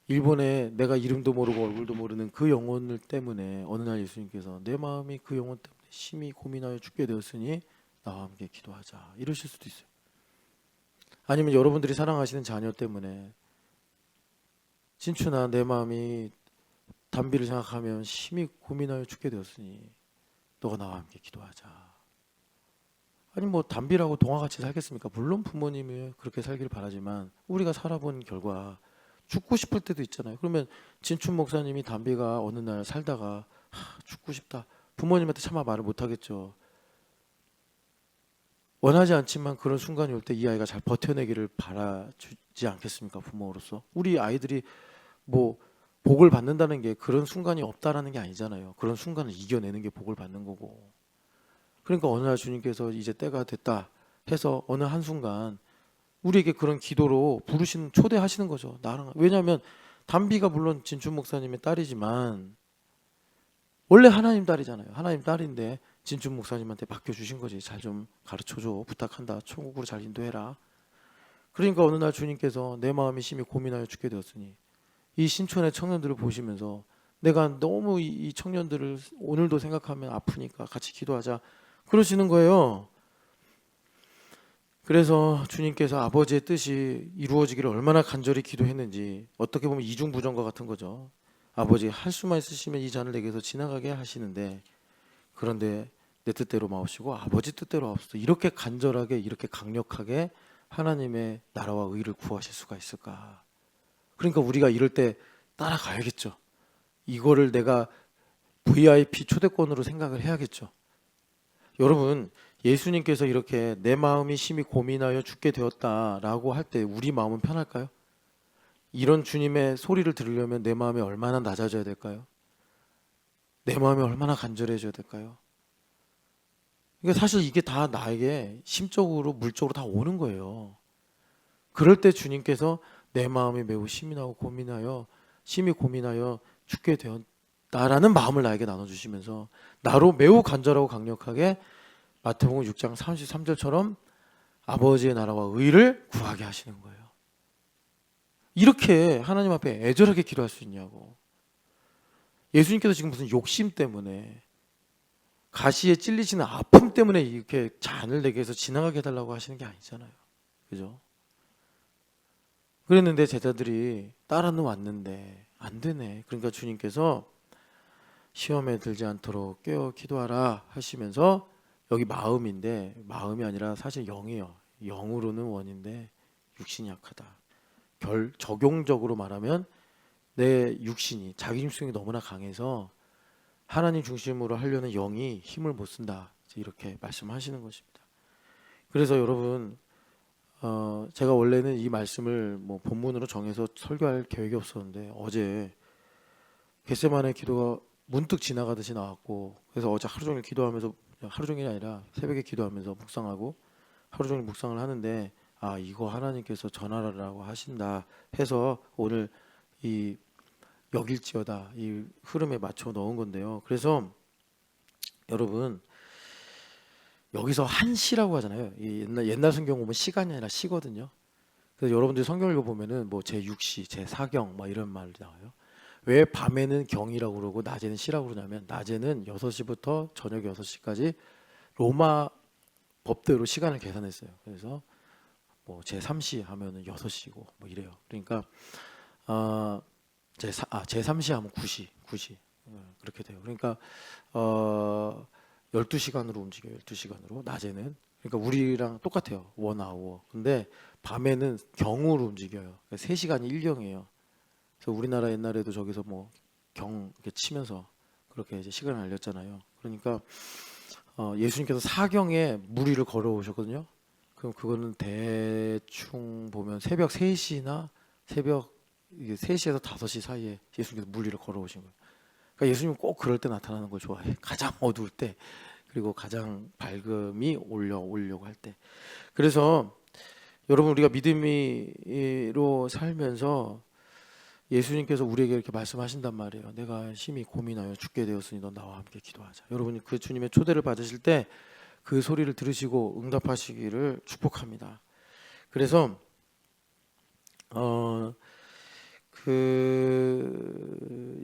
일본에 내가 이름도 모르고 얼굴도 모르는 그 영혼을 때문에 어느 날 예수님께서 내 마음이 그 영혼 때문에 심히 고민하여 죽게 되었으니 나와 함께 기도하자 이러실 수도 있어요. 아니면 여러분들이 사랑하시는 자녀 때문에 진추나 내 마음이 담비를 생각하면 심히 고민하여 죽게 되었으니 너가 나와 함께 기도하자. 아니 뭐 담비라고 동화같이 살겠습니까? 물론 부모님이 그렇게 살길 바라지만 우리가 살아본 결과 죽고 싶을 때도 있잖아요. 그러면 진춘 목사님이 담비가 어느 날 살다가 죽고 싶다. 부모님한테 차마 말을 못하겠죠. 원하지 않지만 그런 순간이 올 때 이 아이가 잘 버텨내기를 바라지 않겠습니까? 부모로서. 우리 아이들이 뭐 복을 받는다는 게 그런 순간이 없다라는 게 아니잖아요. 그런 순간을 이겨내는 게 복을 받는 거고. 그러니까 어느 날 주님께서 이제 때가 됐다 해서 어느 한순간 우리에게 그런 기도로 부르시는 초대하시는 거죠. 나랑 왜냐하면 담비가 물론 진춘 목사님의 딸이지만 원래 하나님 딸이잖아요. 하나님 딸인데 진춘 목사님한테 맡겨주신 거지. 잘 좀 가르쳐줘. 부탁한다. 천국으로 잘 인도해라. 그러니까 어느 날 주님께서 내 마음이 심히 고민하여 죽게 되었으니 이 신촌의 청년들을 보시면서 내가 너무 이 청년들을 오늘도 생각하면 아프니까 같이 기도하자 그러시는 거예요. 그래서 주님께서 아버지의 뜻이 이루어지기를 얼마나 간절히 기도했는지 어떻게 보면 이중부정과 같은 거죠. 아버지 할 수만 있으시면 이 잔을 내게서 지나가게 하시는데 그런데 내 뜻대로 마옵시고 아버지 뜻대로 하옵소서. 이렇게 간절하게 이렇게 강력하게 하나님의 나라와 의를 구하실 수가 있을까? 그러니까 우리가 이럴 때 따라가야겠죠. 이거를 내가 VIP 초대권으로 생각을 해야겠죠. 여러분, 예수님께서 이렇게 내 마음이 심히 고민하여 죽게 되었다라고 할 때 우리 마음은 편할까요? 이런 주님의 소리를 들으려면 내 마음이 얼마나 낮아져야 될까요? 내 마음이 얼마나 간절해져야 될까요? 그러니까 사실 이게 다 나에게 심적으로 물적으로 다 오는 거예요. 그럴 때 주님께서 내 마음이 매우 심히 고민하여 죽게 되었다라는 마음을 나에게 나눠주시면서 나로 매우 간절하고 강력하게 마태복음 6장 33절처럼 아버지의 나라와 의를 구하게 하시는 거예요. 이렇게 하나님 앞에 애절하게 기도할 수 있냐고. 예수님께서 지금 무슨 욕심 때문에 가시에 찔리시는 아픔 때문에 이렇게 잔을 내게 해서 지나가게 해달라고 하시는 게 아니잖아요. 그죠? 그랬는데 제자들이 따라는 왔는데 안 되네. 그러니까 주님께서 시험에 들지 않도록 깨어 기도하라 하시면서 여기 마음인데 마음이 아니라 사실 영이에요. 영으로는 원인데 육신이 약하다. 적용적으로 말하면 내 육신이 자기 중심이 너무나 강해서 하나님 중심으로 하려는 영이 힘을 못 쓴다. 이렇게 말씀하시는 것입니다. 그래서 여러분 제가 원래는 이 말씀을 뭐 본문으로 정해서 설교할 계획이 없었는데 어제 겟세마네 기도가 문득 지나가듯이 나왔고 그래서 어제 하루 종일 기도하면서 하루 종일이 아니라 새벽에 기도하면서 묵상하고 하루 종일 묵상을 하는데 아 이거 하나님께서 전하라고 하신다 해서 오늘 이 여길지어다 이 흐름에 맞춰 넣은 건데요. 그래서 여러분 여기서 한 시라고 하잖아요. 이 옛날 성경 보면 시간이 아니라 시거든요. 그래서 여러분들이 성경 읽어보면은 뭐 제6시, 제4경 막 이런 말이 나와요. 왜 밤에는 경이라고 그러고 낮에는 시라고 그러냐면 낮에는 6시부터 저녁 6시까지 로마 법대로 시간을 계산했어요. 그래서 뭐 제3시 하면은 6시고 뭐 이래요. 그러니까 제3시 하면 9시 그렇게 돼요. 그러니까 12시간으로 움직여요. 12시간으로 낮에는. 그러니까 우리랑 똑같아요. 원아워. 근데 밤에는 경으로 움직여요. 3시간이 1경이에요. 그래서 우리나라 옛날에도 저기서 뭐 경 이렇게 치면서 그렇게 이제 시간을 알렸잖아요. 그러니까 예수님께서 사경에 무리를 걸어오셨거든요. 그럼 그거는 대충 보면 새벽 3시나 새벽 3시에서 5시 사이에 예수님께서 무리를 걸어오신 거예요. 그러니까 예수님은 꼭 그럴 때 나타나는 걸 좋아해. 가장 어두울 때 그리고 가장 밝음이 오려고 할 때. 그래서 여러분 우리가 믿음으로 살면서 예수님께서 우리에게 이렇게 말씀하신단 말이에요. 내가 심히 고민하여 죽게 되었으니 너 나와 함께 기도하자. 여러분이 그 주님의 초대를 받으실 때 그 소리를 들으시고 응답하시기를 축복합니다. 그래서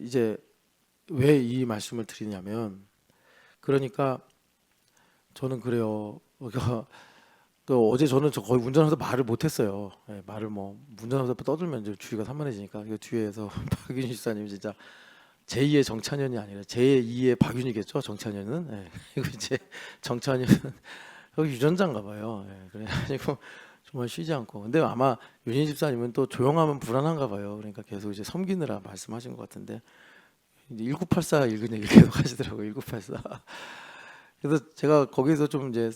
이제 왜 이 말씀을 드리냐면 그러니까 저는 그래요. 그러니까 또 어제 저는 거의 운전하면서 말을 못했어요. 말을 뭐 운전하면서 떠들면 이제 주의가 산만해지니까 그 뒤에서 박윤희 집사님 진짜 제2의 정찬현이 아니라 제2의 박윤희겠죠. 정찬현은 그리고 이제 정찬현은 여기 유전자인가 봐요. 그래가지고 정말 쉬지 않고 근데 아마 윤희 집사님은 또 조용하면 불안한가 봐요. 그러니까 계속 이제 섬기느라 말씀하신 것 같은데 1984 읽은 얘기 계속 하시더라고요. 1984. 그래서 제가 거기서 좀 이제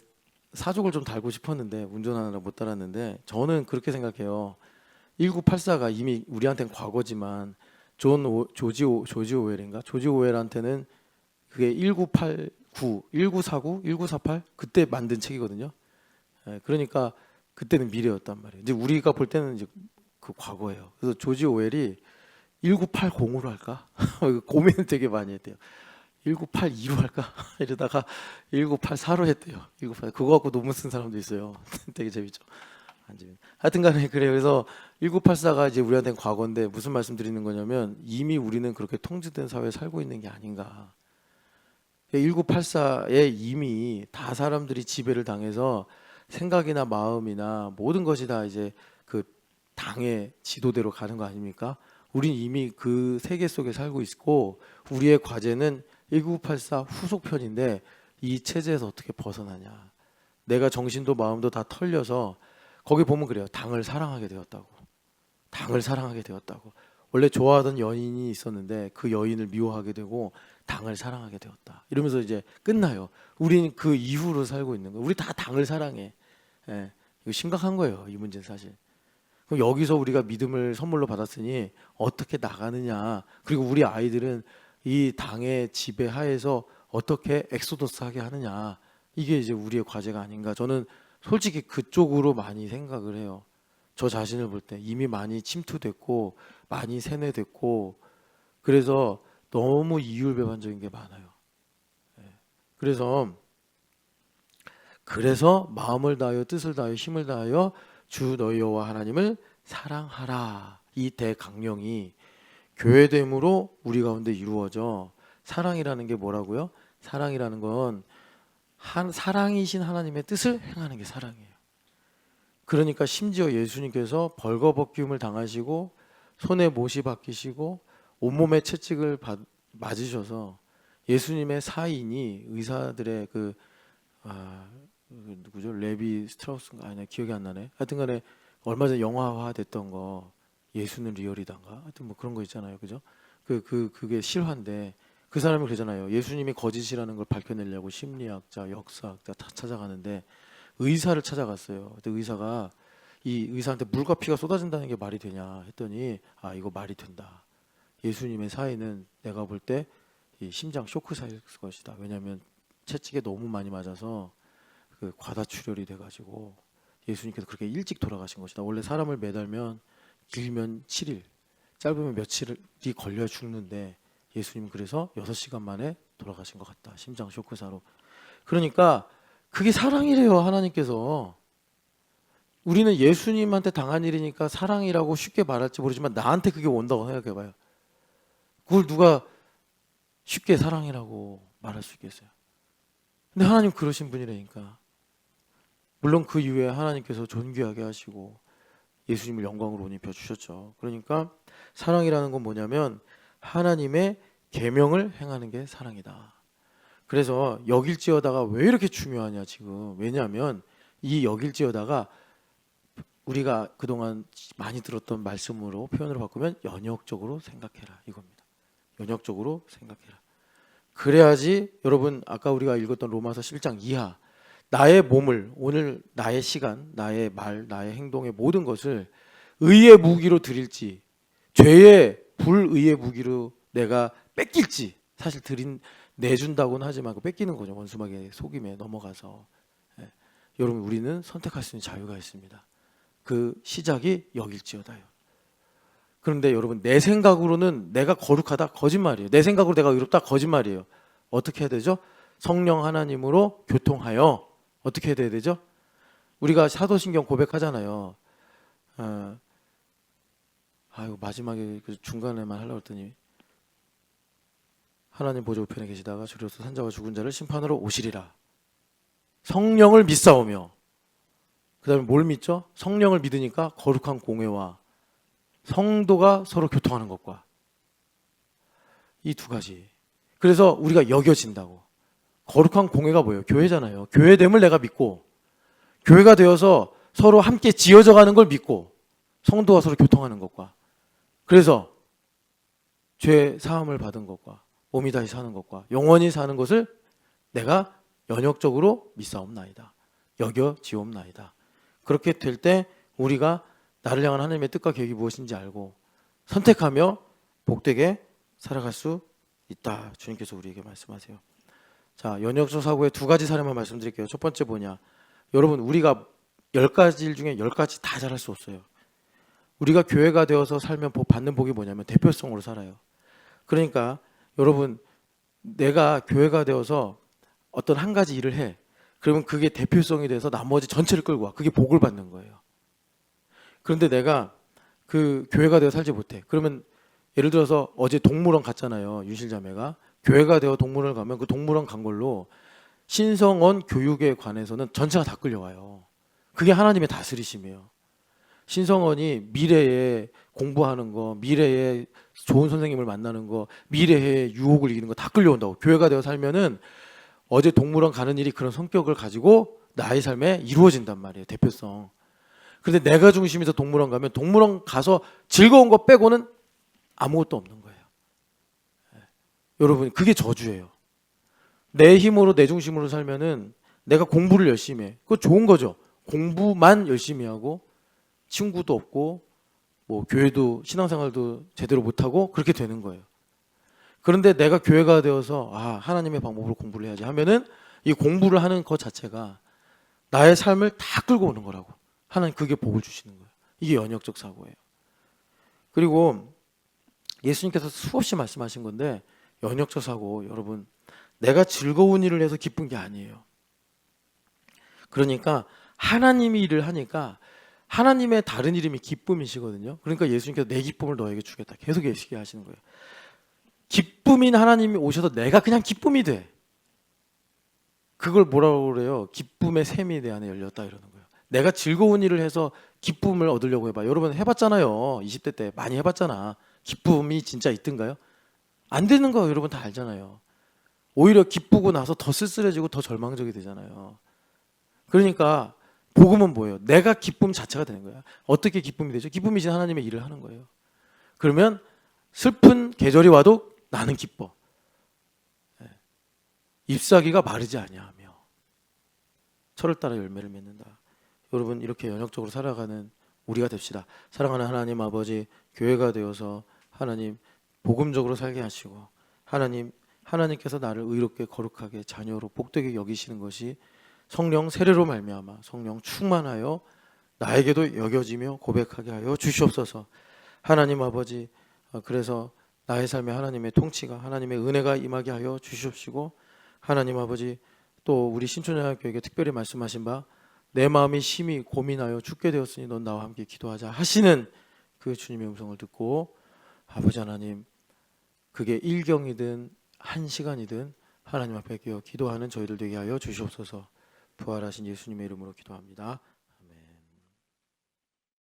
사족을 좀 달고 싶었는데 운전하느라 못 달았는데 저는 그렇게 생각해요. 1984가 이미 우리한테는 과거지만 조지 오웰인가? 조지 오웰한테는 그게 1989, 1949, 1948 그때 만든 책이거든요. 그러니까 그때는 미래였단 말이에요. 이제 우리가 볼 때는 이제 그 과거예요. 그래서 조지 오웰이 1980으로 할까? 고민을 되게 많이 했대요. 1982로 할까? 이러다가 1984로 했대요. 1984 그거 갖고 논문 쓴 사람도 있어요. 되게 재밌죠. 하여튼간에 그래요. 그래서 1984가 이제 우리한테는 과거인데 무슨 말씀 드리는 거냐면 이미 우리는 그렇게 통제된 사회에 살고 있는 게 아닌가. 1984에 이미 다 사람들이 지배를 당해서 생각이나 마음이나 모든 것이 다 이제 그 당의 지도대로 가는 거 아닙니까? 우린 이미 그 세계 속에 살고 있고 우리의 과제는 1984 후속편인데 이 체제에서 어떻게 벗어나냐. 내가 정신도 마음도 다 털려서 거기 보면 그래요. 당을 사랑하게 되었다고. 당을 사랑하게 되었다고. 원래 좋아하던 여인이 있었는데 그 여인을 미워하게 되고 당을 사랑하게 되었다. 이러면서 이제 끝나요. 우리는 그 이후로 살고 있는 거예요. 우리 다 당을 사랑해. 예, 이거 심각한 거예요. 이 문제는 사실. 그럼 여기서 우리가 믿음을 선물로 받았으니 어떻게 나가느냐. 그리고 우리 아이들은 이 당의 지배하에서 어떻게 엑소더스 하게 하느냐. 이게 이제 우리의 과제가 아닌가. 저는 솔직히 그쪽으로 많이 생각을 해요. 저 자신을 볼 때 이미 많이 침투됐고 많이 세뇌됐고 그래서 너무 이율배반적인 게 많아요. 그래서 마음을 다하여 뜻을 다하여 힘을 다하여 주 너희 여호와 하나님을 사랑하라. 이 대강령이 교회됨으로 우리 가운데 이루어져. 사랑이라는 게 뭐라고요? 사랑이라는 건 사랑이신 하나님의 뜻을 행하는 게 사랑이에요. 그러니까 심지어 예수님께서 벌거벗김을 당하시고 손에 못이 박히시고 온몸에 채찍을 맞으셔서 예수님의 사인이 의사들의 누구죠? 레비 스트라우스인가? 아니 기억이 안 나네. 하여튼간에 얼마 전에 영화화 됐던 거 예수는 리얼이단가? 하여튼 뭐 그런 거 있잖아요, 그죠? 그게 실화인데 그 사람이 그러잖아요. 예수님이 거짓이라는 걸 밝혀내려고 심리학자, 역사학자 다 찾아가는데 의사를 찾아갔어요. 근데 의사가 이 의사한테 물과 피가 쏟아진다는 게 말이 되냐 했더니 아 이거 말이 된다. 예수님의 사인은 내가 볼 때 이 심장 쇼크 사일 것이다. 왜냐하면 채찍에 너무 많이 맞아서 그 과다출혈이 돼가지고 예수님께서 그렇게 일찍 돌아가신 것이다. 원래 사람을 매달면 길면 7일, 짧으면 며칠이 걸려 죽는데 예수님은 그래서 6시간 만에 돌아가신 것 같다. 심장 쇼크사로. 그러니까 그게 사랑이래요. 하나님께서. 우리는 예수님한테 당한 일이니까 사랑이라고 쉽게 말할지 모르지만 나한테 그게 온다고 생각해봐요. 그걸 누가 쉽게 사랑이라고 말할 수 있겠어요? 근데 하나님 그러신 분이라니까. 물론 그 이후에 하나님께서 존귀하게 하시고 예수님을 영광으로 옷 입혀주셨죠. 그러니까 사랑이라는 건 뭐냐면 하나님의 계명을 행하는 게 사랑이다. 그래서 여길지어다가 왜 이렇게 중요하냐 지금. 왜냐하면 이 여길지어다가 우리가 그동안 많이 들었던 말씀으로 표현으로 바꾸면 연역적으로 생각해라 이겁니다. 연역적으로 생각해라. 그래야지 여러분 아까 우리가 읽었던 로마서 11장 이하 나의 몸을 오늘 나의 시간, 나의 말, 나의 행동의 모든 것을 의의 무기로 드릴지 죄의 불의의 무기로 내가 뺏길지 사실 내준다고는 하지만 뺏기는 거죠. 원수막의 속임에 넘어가서. 여러분 우리는 선택할 수 있는 자유가 있습니다. 그 시작이 여길지어다요. 그런데 여러분 내 생각으로는 내가 거룩하다 거짓말이에요. 내 생각으로 내가 의롭다 거짓말이에요. 어떻게 해야 되죠? 성령 하나님으로 교통하여 어떻게 해야 되죠? 우리가 사도신경 고백하잖아요. 이거 마지막에 중간에만 하려고 했더니 하나님 보좌 우편에 계시다가 주로서 산자와 죽은 자를 심판으로 오시리라. 성령을 믿사오며 그 다음에 뭘 믿죠? 성령을 믿으니까 거룩한 공회와 성도가 서로 교통하는 것과 이 두 가지. 그래서 우리가 여겨진다고. 거룩한 공회가 뭐예요? 교회잖아요. 교회됨을 내가 믿고 교회가 되어서 서로 함께 지어져 가는 걸 믿고 성도가 서로 교통하는 것과 그래서 죄 사함을 받은 것과 몸이 다시 사는 것과 영원히 사는 것을 내가 연역적으로 믿사옵나이다. 여겨지옵나이다. 그렇게 될 때 우리가 나를 향한 하나님의 뜻과 계획이 무엇인지 알고 선택하며 복되게 살아갈 수 있다. 주님께서 우리에게 말씀하세요. 자, 연역적 사고의 두 가지 사례만 말씀드릴게요. 첫 번째 뭐냐? 여러분 우리가 10가지 일 중에 10가지 다 잘할 수 없어요. 우리가 교회가 되어서 살면 받는 복이 뭐냐면 대표성으로 살아요. 그러니까 여러분 내가 교회가 되어서 어떤 한 가지 일을 해. 그러면 그게 대표성이 돼서 나머지 전체를 끌고 와. 그게 복을 받는 거예요. 그런데 내가 그 교회가 되어 살지 못해. 그러면 예를 들어서 어제 동물원 갔잖아요. 유실자매가. 교회가 되어 동물원을 가면 그 동물원 간 걸로 신성원 교육에 관해서는 전체가 다 끌려와요. 그게 하나님의 다스리심이에요. 신성원이 미래에 공부하는 거, 미래에 좋은 선생님을 만나는 거, 미래의 유혹을 이기는 거 다 끌려온다고. 교회가 되어 살면은 어제 동물원 가는 일이 그런 성격을 가지고 나의 삶에 이루어진단 말이에요. 대표성. 그런데 내가 중심에서 동물원 가면 동물원 가서 즐거운 거 빼고는 아무것도 없는 거예요. 여러분, 그게 저주예요. 내 힘으로 내 중심으로 살면은 내가 공부를 열심히 해. 그거 좋은 거죠. 공부만 열심히 하고 친구도 없고 뭐 교회도 신앙생활도 제대로 못하고 그렇게 되는 거예요. 그런데 내가 교회가 되어서 하나님의 방법으로 공부를 해야지 하면은 이 공부를 하는 것 자체가 나의 삶을 다 끌고 오는 거라고. 하나님 그게 복을 주시는 거예요. 이게 연역적 사고예요. 그리고 예수님께서 수없이 말씀하신 건데 연역적 사고, 여러분, 내가 즐거운 일을 해서 기쁜 게 아니에요. 그러니까 하나님이 일을 하니까 하나님의 다른 이름이 기쁨이시거든요. 그러니까 예수님께서 내 기쁨을 너에게 주겠다 계속 얘기하시는 거예요. 기쁨인 하나님이 오셔서 내가 그냥 기쁨이 돼. 그걸 뭐라고 그래요? 기쁨의 샘이 내 안에 열렸다 이러는 거예요. 내가 즐거운 일을 해서 기쁨을 얻으려고 해봐. 여러분 해봤잖아요. 20대 때 많이 해봤잖아. 기쁨이 진짜 있던가요? 안 되는 거 여러분 다 알잖아요. 오히려 기쁘고 나서 더 쓸쓸해지고 더 절망적이 되잖아요. 그러니까 복음은 뭐예요? 내가 기쁨 자체가 되는 거야. 어떻게 기쁨이 되죠? 기쁨이신 하나님의 일을 하는 거예요. 그러면 슬픈 계절이 와도 나는 기뻐. 잎사귀가 마르지 아니하며 철을 따라 열매를 맺는다. 여러분 이렇게 연역적으로 살아가는 우리가 됩시다. 사랑하는 하나님 아버지, 교회가 되어서 하나님 복음적으로 살게 하시고 하나님께서 나를 의롭게 거룩하게 자녀로 복되게 여기시는 것이 성령 세례로 말미암아 성령 충만하여 나에게도 여겨지며 고백하게 하여 주시옵소서. 하나님 아버지, 그래서 나의 삶에 하나님의 통치가, 하나님의 은혜가 임하게 하여 주시옵시고, 하나님 아버지, 또 우리 신촌영학교에게 특별히 말씀하신 바 내 마음이 심히 고민하여 죽게 되었으니 넌 나와 함께 기도하자 하시는 그 주님의 음성을 듣고, 아버지 하나님, 그게 1경이든 1시간이든 하나님 앞에 기도하는 저희들 되게 하여 주시옵소서. 부활하신 예수님의 이름으로 기도합니다.